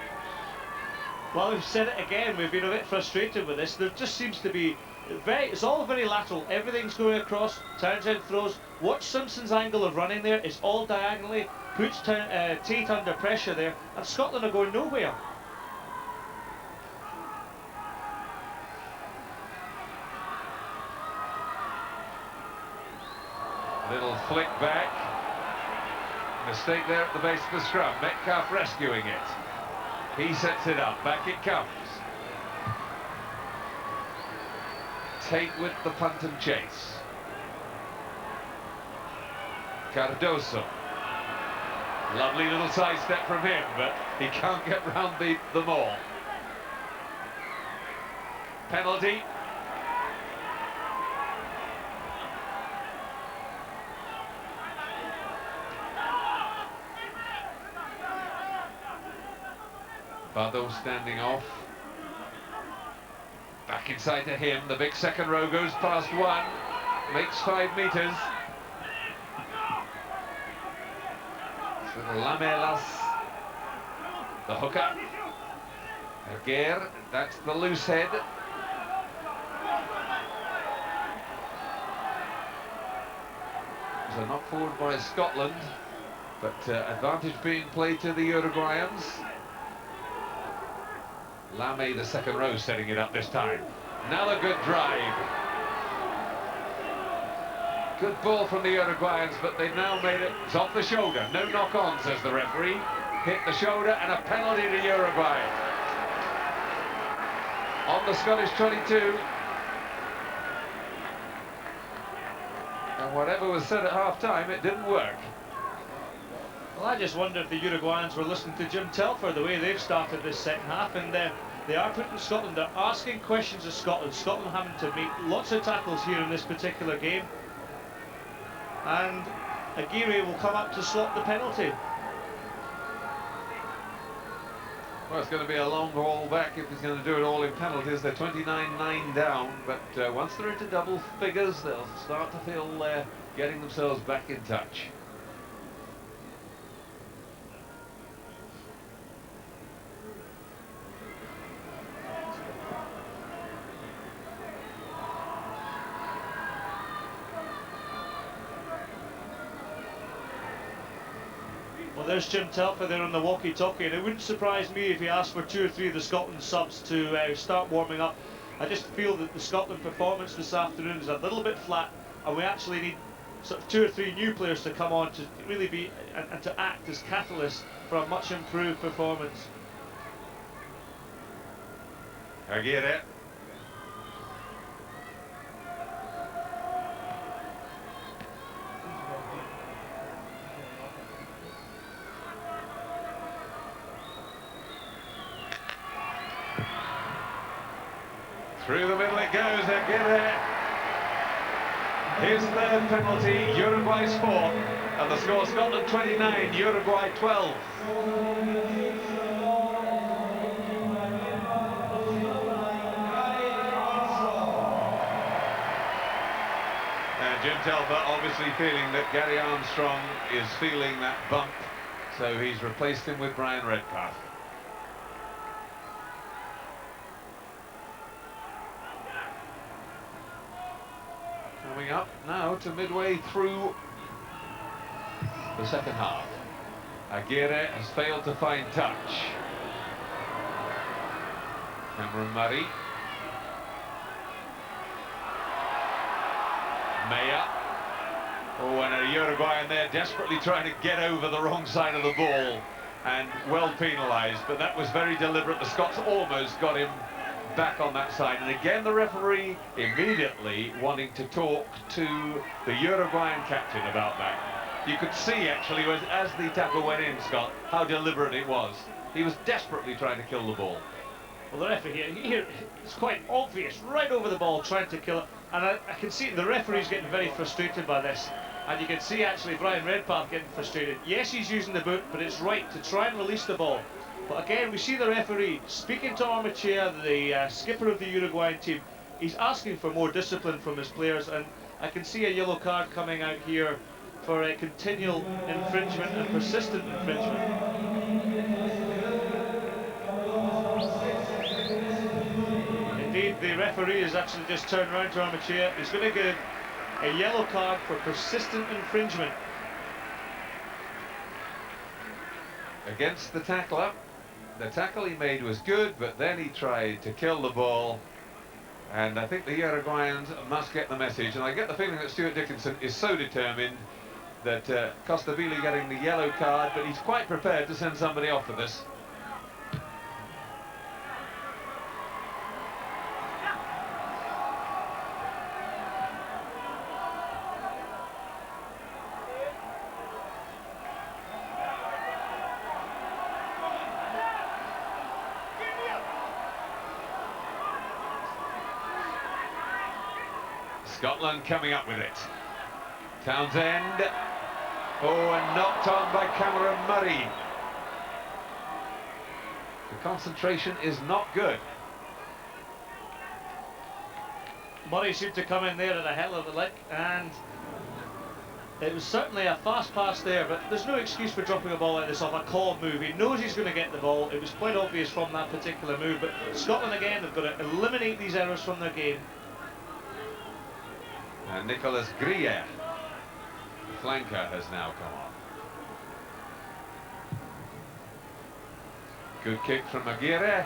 Well, we've said it again, we've been a bit frustrated with this. There just seems to be it's all very lateral, everything's going across. Townsend throws. Watch Simpson's angle of running there, it's all diagonally, puts Tate under pressure there, and Scotland are going nowhere. Little flick back. Mistake there at the base of the scrum. Metcalfe rescuing it. He sets it up. Back it comes. Tate with the punt and chase. Cardozo. Lovely little sidestep from him, but he can't get round the maul. Penalty. Bardo standing off. Back inside to him. The big second row goes past one. Makes 5 meters. So Lamelas, the hooker. Aguirre, that's the loose head. So knock forward by Scotland, but advantage being played to the Uruguayans. Lame, the second row, setting it up this time. Another good drive. Good ball from the Uruguayans, but they've now made it. It's off the shoulder. No knock on, says the referee. Hit the shoulder and a penalty to Uruguay. On the Scottish 22. And whatever was said at half-time, it didn't work. Well, I just wonder if the Uruguayans were listening to Jim Telfer the way they've started this second half, and they are putting Scotland, they're asking questions of Scotland. Scotland having to make lots of tackles here in this particular game. And Aguirre will come up to slot the penalty. Well, it's going to be a long haul back if he's going to do it all in penalties. They're 29-9 down, but once they're into double figures, they'll start to feel getting themselves back in touch. Well, there's Jim Telfer there on the walkie-talkie, and it wouldn't surprise me if he asked for 2 or 3 of the Scotland subs to start warming up. I just feel that the Scotland performance this afternoon is a little bit flat, and we actually need sort of 2 or 3 new players to come on to really be and to act as catalysts for a much improved performance. Aguirre. Through the middle it goes, Aguirre. His third penalty, Uruguay's 4th. And the score, Scotland 29, Uruguay 12. And Jim Telfer obviously feeling that Gary Armstrong is feeling that bump, so he's replaced him with Brian Redpath. Coming up now to midway through the second half. Aguirre has failed to find touch. Cameron Murray. Maya. Oh, and a Uruguayan there desperately trying to get over the wrong side of the ball, and well penalised, but that was very deliberate. The Scots almost got him back on that side, and again the referee immediately wanting to talk to the Uruguayan captain about that. You could see actually as the tackle went in, Scott, how deliberate it was. He was desperately trying to kill the ball. Well, the referee here, it's quite obvious, right over the ball, trying to kill it. And I can see the referee's getting very frustrated by this. And you can see actually Brian Redpath getting frustrated. Yes, he's using the boot, but it's right to try and release the ball. But again, we see the referee speaking to Armstrong, the skipper of the Uruguayan team. He's asking for more discipline from his players, and I can see a yellow card coming out here for a continual infringement and persistent infringement. Indeed, the referee has actually just turned around to Armstrong. He's going to give a yellow card for persistent infringement. Against the tackler. The tackle he made was good, but then he tried to kill the ball. And I think the Uruguayans must get the message. And I get the feeling that Stuart Dickinson is so determined that Costabile getting the yellow card, but he's quite prepared to send somebody off for this. Scotland coming up with it. Townsend. Oh, and knocked on by Cameron Murray. The concentration is not good. Murray seemed to come in there at a hell of a lick, and it was certainly a fast pass there, but there's no excuse for dropping a ball like this off a called move. He knows he's going to get the ball. It was quite obvious from that particular move, but Scotland again have got to eliminate these errors from their game. And Nicolas Aguirre, the flanker, has now come on. Good kick from Aguirre.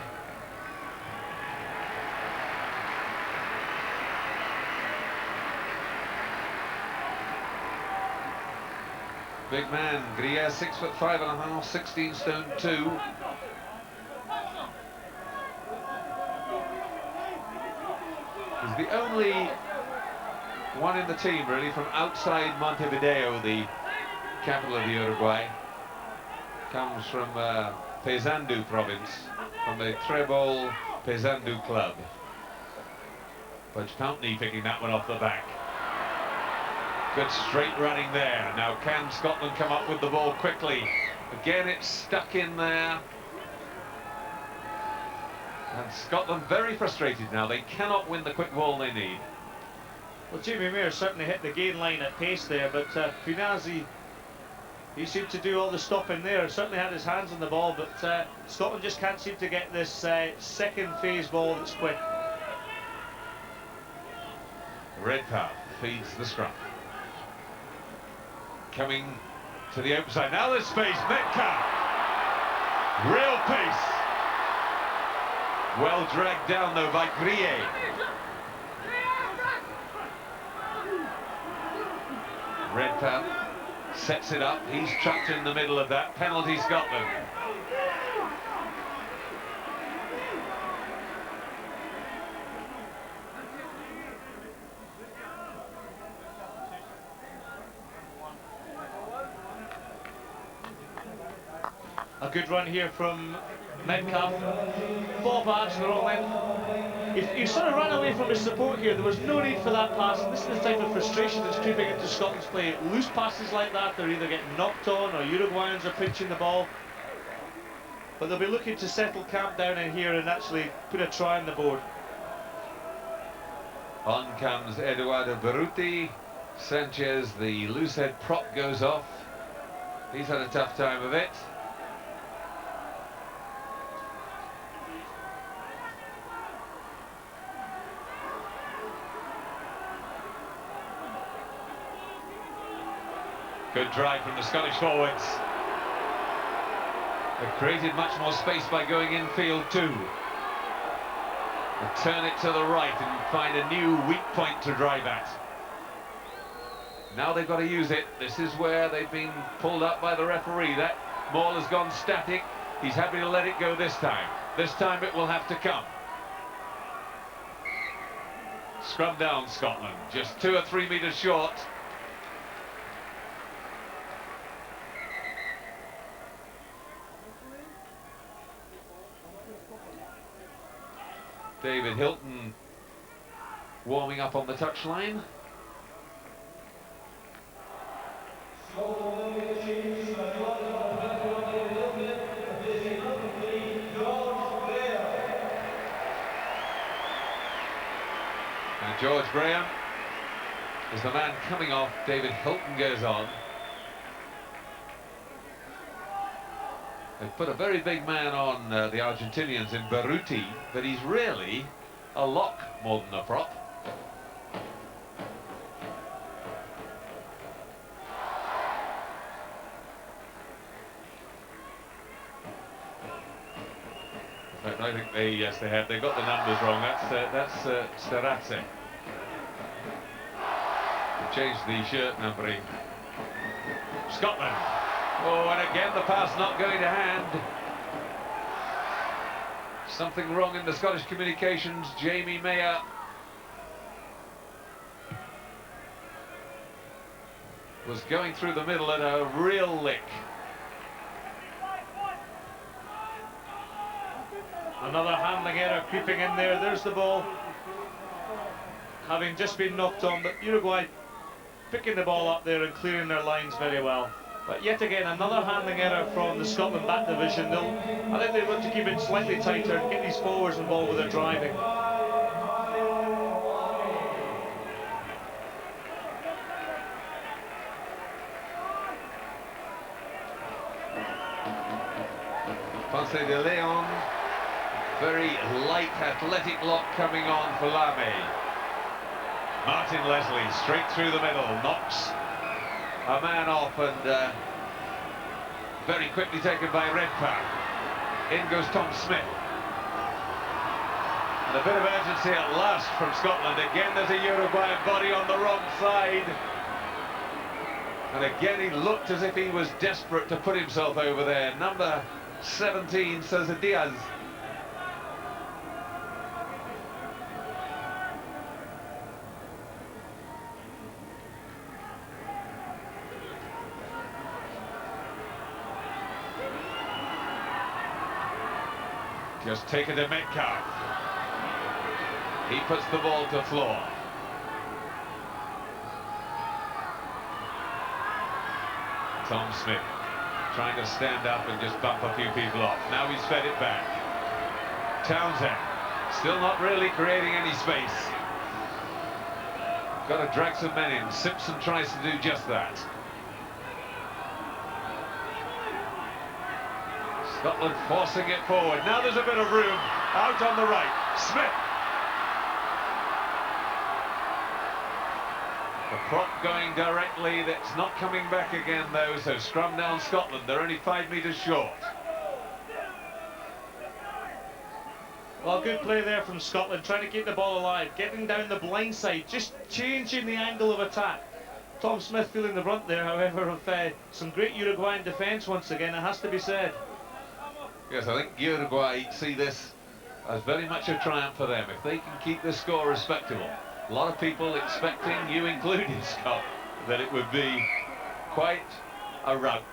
Big man, Aguirre, 6'5½", 16 stone 2. He's the only one in the team really from outside Montevideo, the capital of the Uruguay. Comes from Paysandú province, from the Trebol Paysandú club. Budge Pountney picking that one off the back. Good straight running there. Now can Scotland come up with the ball quickly? Again it's stuck in there. And Scotland very frustrated now. They cannot win the quick ball they need. Well, Jamie Mayer certainly hit the gain line at pace there, but Finazzi, he seemed to do all the stopping there. Certainly had his hands on the ball, but Scotland just can't seem to get this second phase ball that's quick. Redpath feeds the scrum. Coming to the open side. Now there's space. Metcalfe. Real pace. Well dragged down though by Aguirre. Redpath sets it up. He's trapped in the middle of that. Penalty Scotland. A good run here from Metcalfe, fall back to the wrong length. He sort of ran away from his support here. There was no need for that pass. And this is the type of frustration that's creeping into Scotland's play. Loose passes like that, they're either getting knocked on or Uruguayans are pinching the ball. But they'll be looking to settle camp down in here and actually put a try on the board. On comes Eduardo Berruti. Sanchez, the loose head prop, goes off. He's had a tough time of it. Good drive from the Scottish forwards. They've created much more space by going infield too. They turn it to the right and find a new weak point to drive at. Now they've got to use it. This is where they've been pulled up by the referee. That ball has gone static. He's happy to let it go this time. This time it will have to come. Scrum down Scotland, just 2 or 3 metres short. David Hilton warming up on the touchline. And George Graham is the man coming off. David Hilton goes on. They've put a very big man on the Argentinians in Berruti, but he's really a lock more than a prop. In fact, I think yes, they have. They've got the numbers wrong. That's Sciarra. Changed the shirt numbering. Scotland. Oh, and again the pass not going to hand. Something wrong in the Scottish communications. Jamie Mayer was going through the middle at a real lick. Another handling error creeping in there. There's the ball, having just been knocked on, but Uruguay picking the ball up there and clearing their lines very well. But yet again, another handling error from the Scotland back division. I think they look to keep it slightly tighter and get these forwards involved with their driving. Ponce de Leon, very light athletic lock coming on for Lame. Martin Leslie straight through the middle, knocks a man off and very quickly taken by Redpath. In goes Tom Smith. And a bit of urgency at last from Scotland. Again there's a Uruguayan body on the wrong side. And again he looked as if he was desperate to put himself over there. Number 17, Cesar Diaz. Just taken to Metcalfe. He puts the ball to floor. Tom Smith trying to stand up and just bump a few people off. Now he's fed it back. Townsend still not really creating any space. Got to drag some men in. Simpson tries to do just that. Scotland forcing it forward. Now there's a bit of room out on the right. Smith. The prop going directly. That's not coming back again though. So scrum down Scotland. They're only 5 metres short. Well, good play there from Scotland, trying to keep the ball alive, getting down the blind side, just changing the angle of attack. Tom Smith feeling the brunt there, however, of some great Uruguayan defence once again, it has to be said. Yes, I think Uruguay see this as very much a triumph for them. If they can keep the score respectable. A lot of people expecting, you included, Scott, that it would be quite a rout.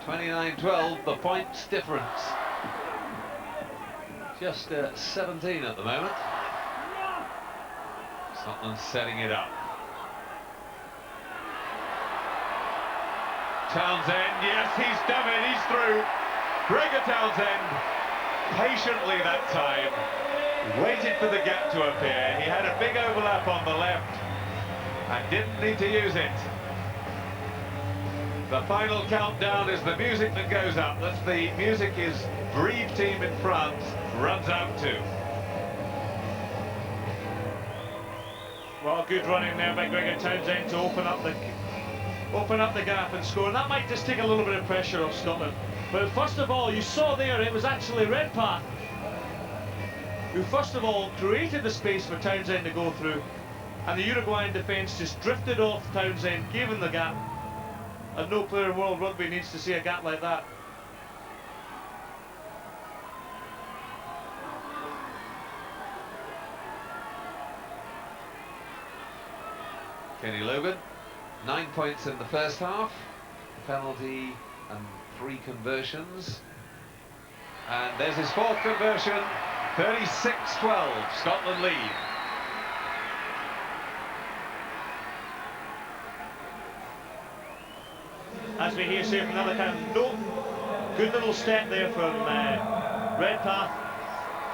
29-12, the points difference. Just 17 at the moment. Scotland setting it up. Townsend, yes, he's done it, he's through. Gregor Townsend, patiently that time, waited for the gap to appear. He had a big overlap on the left and didn't need to use it. The final countdown is the music that goes up. That's the music his Brive team in France runs out to. Well, good running there by Gregor Townsend to open up the gap and score. And that might just take a little bit of pressure off Scotland. But first of all, you saw there it was actually Redpath who first of all created the space for Townsend to go through, and the Uruguayan defence just drifted off Townsend, gave him the gap. And no player in World Rugby needs to see a gap like that. Kenny Logan, 9 points in the first half, penalty and 3 conversions. And there's his 4th conversion, 36-12, Scotland lead. As we hear say from another count, no, good little step there from Redpath.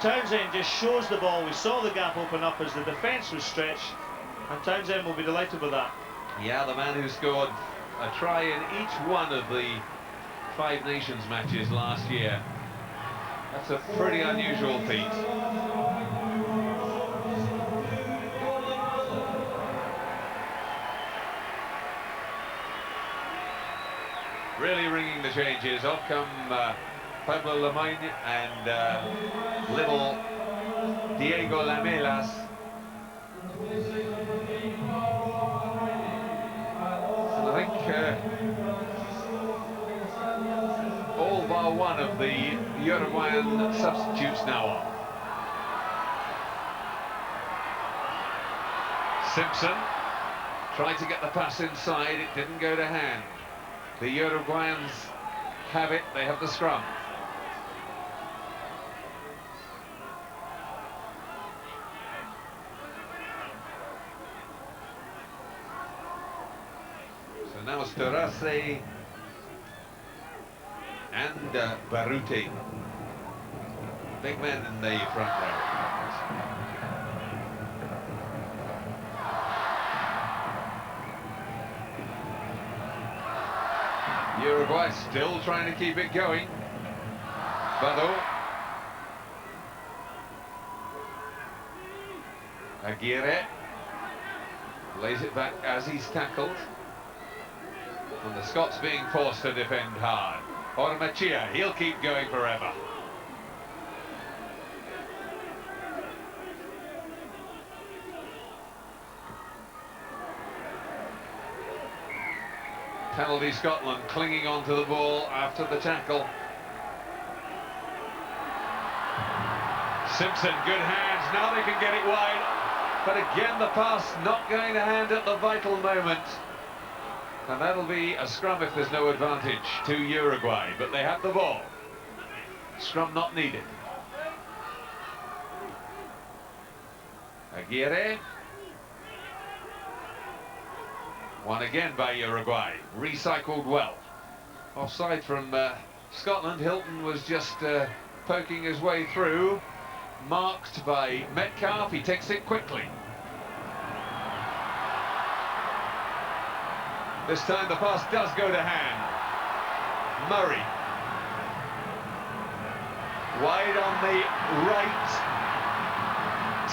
Townsend just shows the ball. We saw the gap open up as the defence was stretched, and Townsend will be delighted with that. Yeah, the man who scored a try in each one of the 5 Nations matches last year. That's a pretty unusual feat. Really ringing the changes. Off come Pablo Lemoyne and little Diego Lamelas. And I think all bar one of the Uruguayan substitutes now on. Simpson tried to get the pass inside, it didn't go to hand. The Uruguayans have it, they have the scrum. So now Storace and Baruti. Big men in the front row. Uruguay still trying to keep it going. Bado. Aguirre lays it back as he's tackled. And the Scots being forced to defend hard. Ormachia, he'll keep going forever. Penalty Scotland clinging onto the ball after the tackle. Simpson, good hands, now they can get it wide. But again the pass not going to hand at the vital moment. And that'll be a scrum if there's no advantage to Uruguay, but they have the ball. Scrum not needed. Aguirre. One again by Uruguay, recycled well. Offside from Scotland. Hilton was just poking his way through, marked by Metcalfe. He takes it quickly. This time the pass does go to hand. Murray. Wide on the right.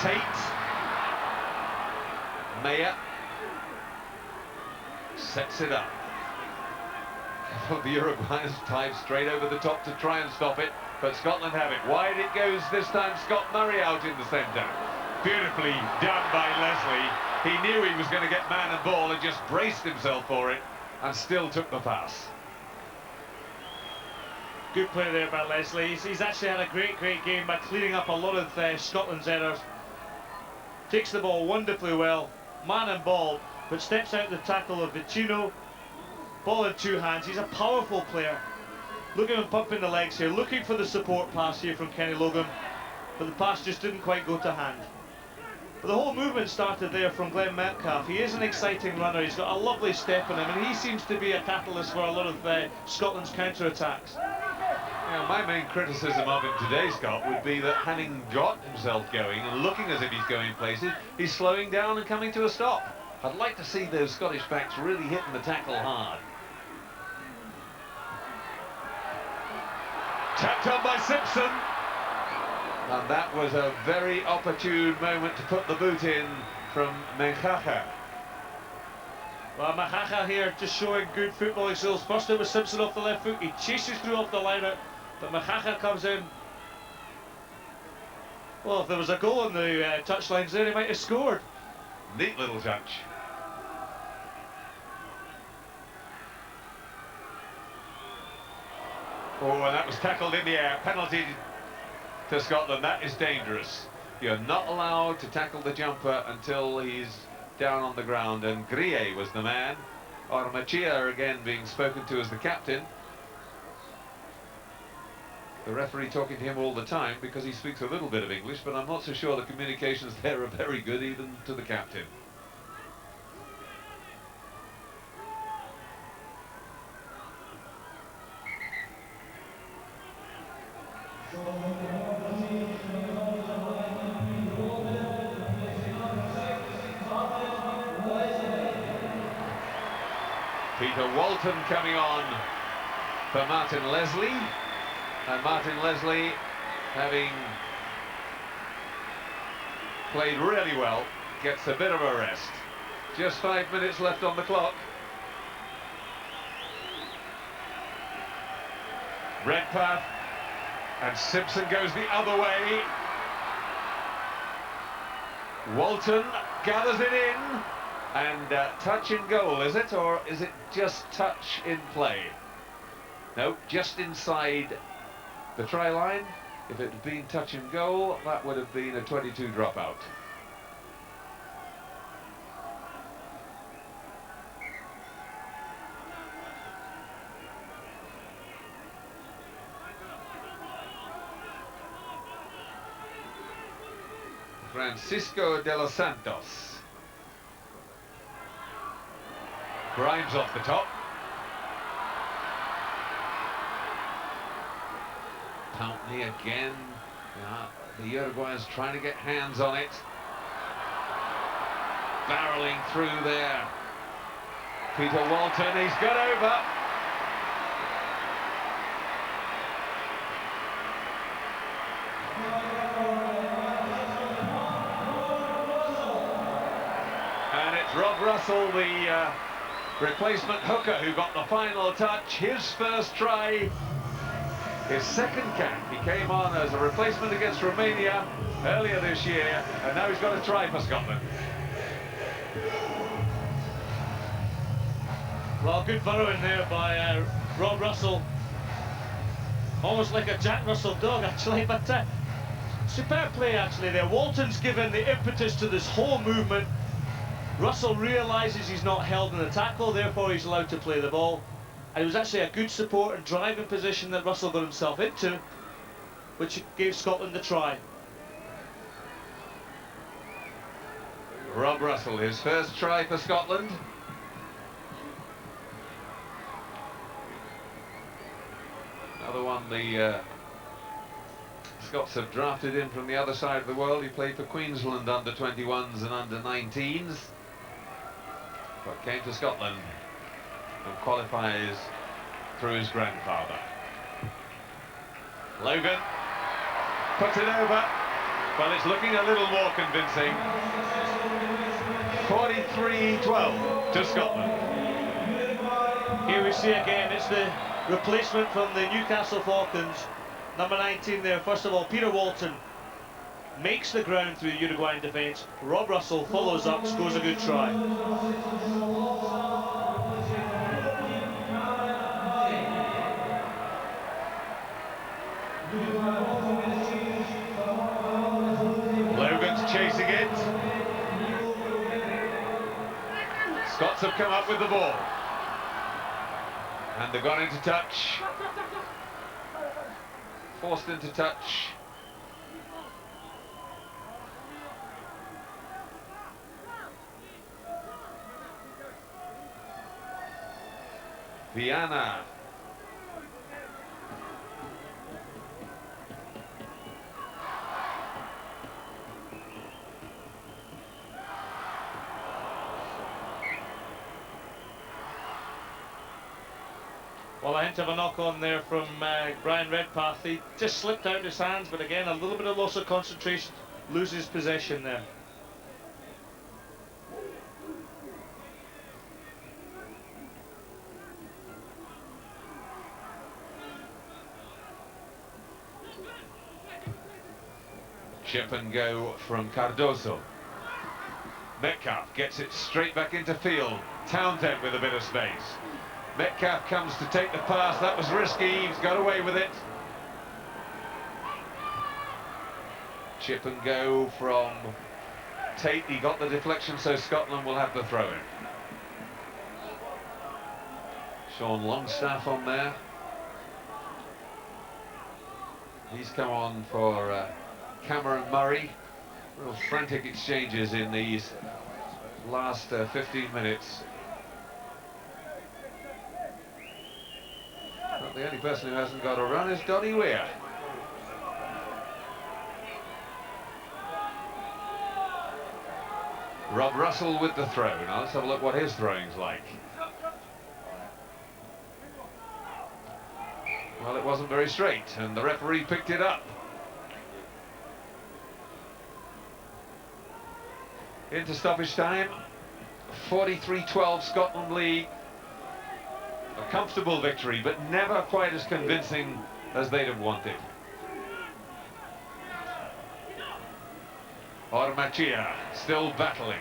Tate. Mayer. Sets it up. The Uruguayans dive straight over the top to try and stop it, but Scotland have it. Wide it goes this time. Scott Murray out in the centre. Beautifully done by Leslie. He knew he was going to get man and ball and just braced himself for it and still took the pass. Good play there by Leslie. He's actually had a great game by cleaning up a lot of Scotland's errors. Takes the ball wonderfully well, man and ball, but steps out the tackle of Vicino. Ball in 2 hands. He's a powerful player. Look at him pumping the legs here, looking for the support pass here from Kenny Logan, but the pass just didn't quite go to hand. But the whole movement started there from Glenn Metcalfe. He is an exciting runner, he's got a lovely step in him, and he seems to be a catalyst for a lot of Scotland's counter-attacks. Yeah, my main criticism of him today, Scott, would be that having got himself going and looking as if he's going places, he's slowing down and coming to a stop. I'd like to see those Scottish backs really hitting the tackle hard. Tapped on by Simpson. And that was a very opportune moment to put the boot in from Metcalfe. Well, Metcalfe here just showing good footballing skills. First it was Simpson off the left foot, he chases through off the line out, but Metcalfe comes in. Well, if there was a goal on the touchlines there, he might have scored. Neat little touch. Oh, and that was tackled in the air. Penalty to Scotland. That is dangerous. You're not allowed to tackle the jumper until he's down on the ground, and Aguirre was the man. Armstrong again being spoken to as the captain. The referee talking to him all the time because he speaks a little bit of English, but I'm not so sure the communications there are very good even to the captain. Peter Walton coming on for Martin Leslie, and Martin Leslie, having played really well, gets a bit of a rest. Just 5 minutes left on the clock. Red path, and Simpson goes the other way. Walton gathers it in. And touch in goal, is it? Or is it just touch in play? No, just inside the try line. If it had been touch in goal, that would have been a 22 dropout. Francisco de los Santos. Grimes off the top. Pountney again. The Uruguayans trying to get hands on it. Barreling through there. Peter Walton, he's got over. And it's Rob Russell, the replacement hooker, who got the final touch. His first try, his second cap. He came on as a replacement against Romania earlier this year, and now he's got a try for Scotland. Well, good burrowing there by Rob Russell. Almost like a Jack Russell dog, actually, but superb play, actually, there. Walton's given the impetus to this whole movement. Russell realises he's not held in the tackle, therefore he's allowed to play the ball. And it was actually a good support and driving position that Russell got himself into, which gave Scotland the try. Rob Russell, his first try for Scotland. Another one the Scots have drafted in from the other side of the world. He played for Queensland under-21s and under-19s. But came to Scotland and qualifies through his grandfather. Logan puts it over, but it's looking a little more convincing. 43-12 to Scotland. Here we see again, it's the replacement from the Newcastle Falcons. Number 19 there, first of all, Peter Walton makes the ground through the Uruguayan defence. Rob Russell follows up, scores a good try. Logan's chasing it. Scots have come up with the ball. And they've gone into touch. Forced into touch. Viana. Well, a hint of a knock on there from Brian Redpath. He just slipped out his hands, but again, a little bit of loss of concentration. Loses possession there. Chip and go from Cardoso. Metcalfe gets it straight back into field. Townsend with a bit of space. Metcalfe comes to take the pass. That was risky. He's got away with it. Chip and go from Tate. He got the deflection, so Scotland will have the throw-in. Sean Longstaff on there. He's come on for Cameron Murray. Real frantic exchanges in these last 15 minutes. But the only person who hasn't got a run is Donny Weir. Rob Russell with the throw. Now let's have a look what his throwing's like. Well, it wasn't very straight, and the referee picked it up. Into stoppage time. 43-12 Scotland lead. A comfortable victory, but never quite as convincing as they'd have wanted. Ormachia still battling.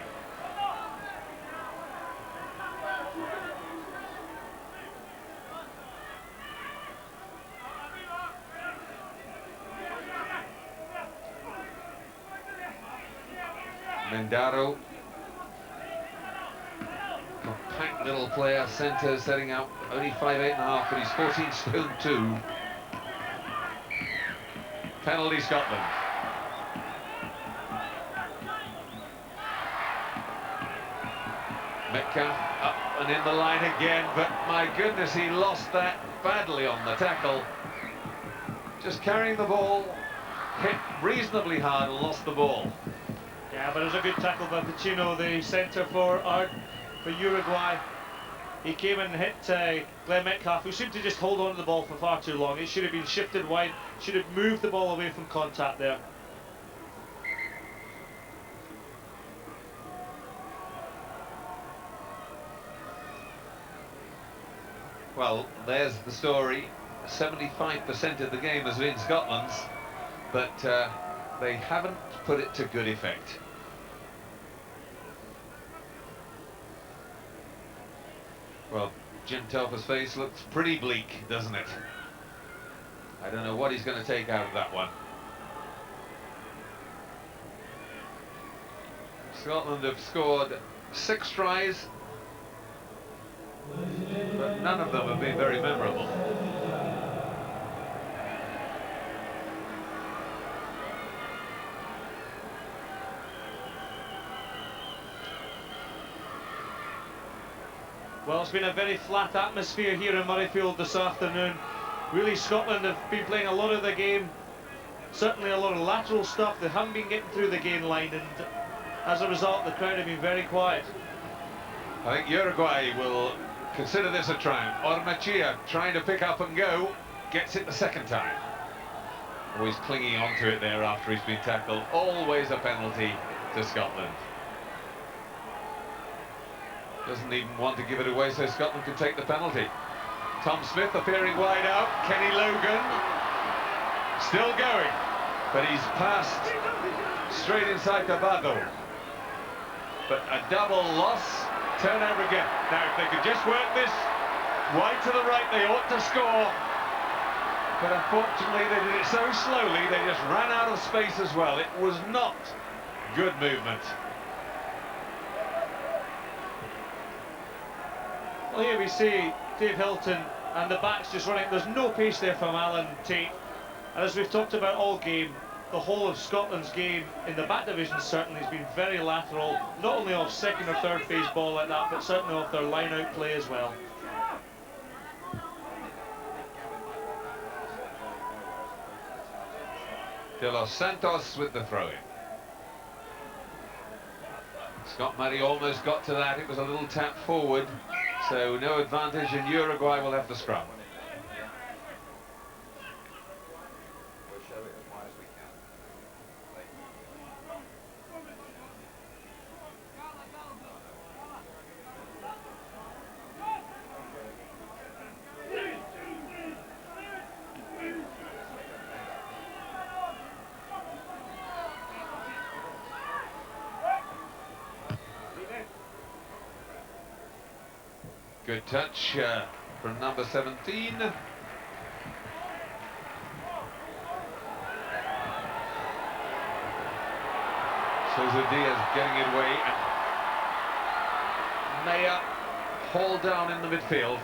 Mendaro, compact little player, centre, setting up only 5'8.5", but he's 14 stone 2. Penalty Scotland. Metcalfe up and in the line again, but my goodness, he lost that badly on the tackle. Just carrying the ball, hit reasonably hard and lost the ball. Yeah, but it was a good tackle by Pacino, the centre for Uruguay. He came and hit Glenn Metcalfe, who seemed to just hold on to the ball for far too long. It should have been shifted wide, should have moved the ball away from contact there. Well, there's the story. 75% of the game has been Scotland's, but they haven't put it to good effect. Well, Jim Telfer's face looks pretty bleak, doesn't it? I don't know what he's going to take out of that one. Scotland have scored 6 tries, but none of them have been very memorable. Well, it's been a very flat atmosphere here in Murrayfield this afternoon. Really, Scotland have been playing a lot of the game, certainly a lot of lateral stuff. They haven't been getting through the gain line, and as a result, the crowd have been very quiet. I think Uruguay will consider this a triumph. Ormachia trying to pick up and go, gets it the second time. Always clinging onto it there after he's been tackled. Always a penalty to Scotland. Doesn't even want to give it away so Scotland can take the penalty. Tom Smith appearing wide out. Kenny Logan still going, but he's passed straight inside Tobago. But a double loss. Turnover again. Now, if they could just work this wide to the right, they ought to score. But unfortunately, they did it so slowly, they just ran out of space as well. It was not good movement. Well, here we see Dave Hilton And the back's just running. There's no pace there from Alan Tate. And as we've talked about all game, the whole of Scotland's game in the back division certainly has been very lateral, not only off second or third phase ball like that, but certainly off their line-out play as well. De Los Santos with the throw-in. Scott Murray almost got to that. It was a little tap forward, so no advantage, and Uruguay will have the scrum. Good touch from number 17. Sousa Diaz getting it away, and Mayer hauled down in the midfield.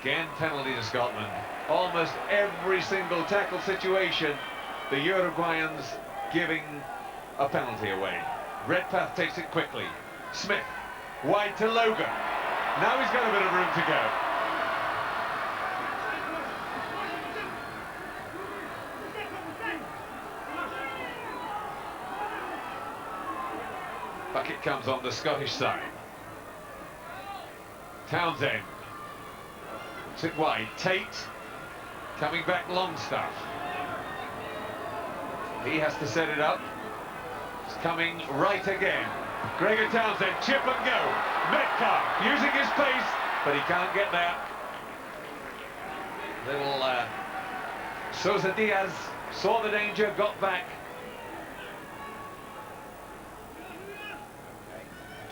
Again, penalty to Scotland. Almost every single tackle situation, the Uruguayans giving a penalty away. Redpath takes it quickly. Smith, wide to Logan. Now he's got a bit of room to go. Bucket comes on the Scottish side. Townsend. Puts it wide. Tate coming back Longstaff. He has to set it up. It's coming right again. Gregor Townsend, chip and go. Metcalfe using his pace, but he can't get there. Little Sousa Diaz saw the danger, got back.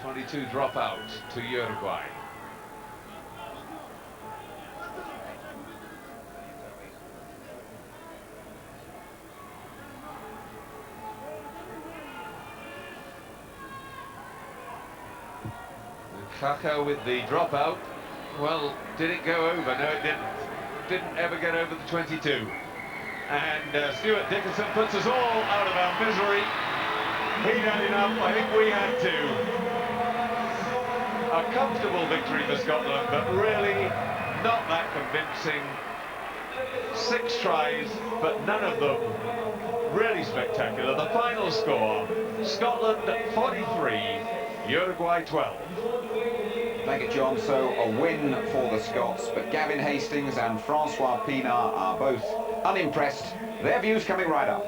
22 drop out to Uruguay. Kaka with the dropout. Well, did it go over? No, it didn't. Didn't ever get over the 22. And Stuart Dickinson puts us all out of our misery. He'd had enough. I think we had too. A comfortable victory for Scotland, but really not that convincing. 6 tries, but none of them really spectacular. The final score, Scotland 43, Uruguay 12. Thank you, John. So a win for the Scots, but Gavin Hastings and Francois Pienaar are both unimpressed. Their views coming right up.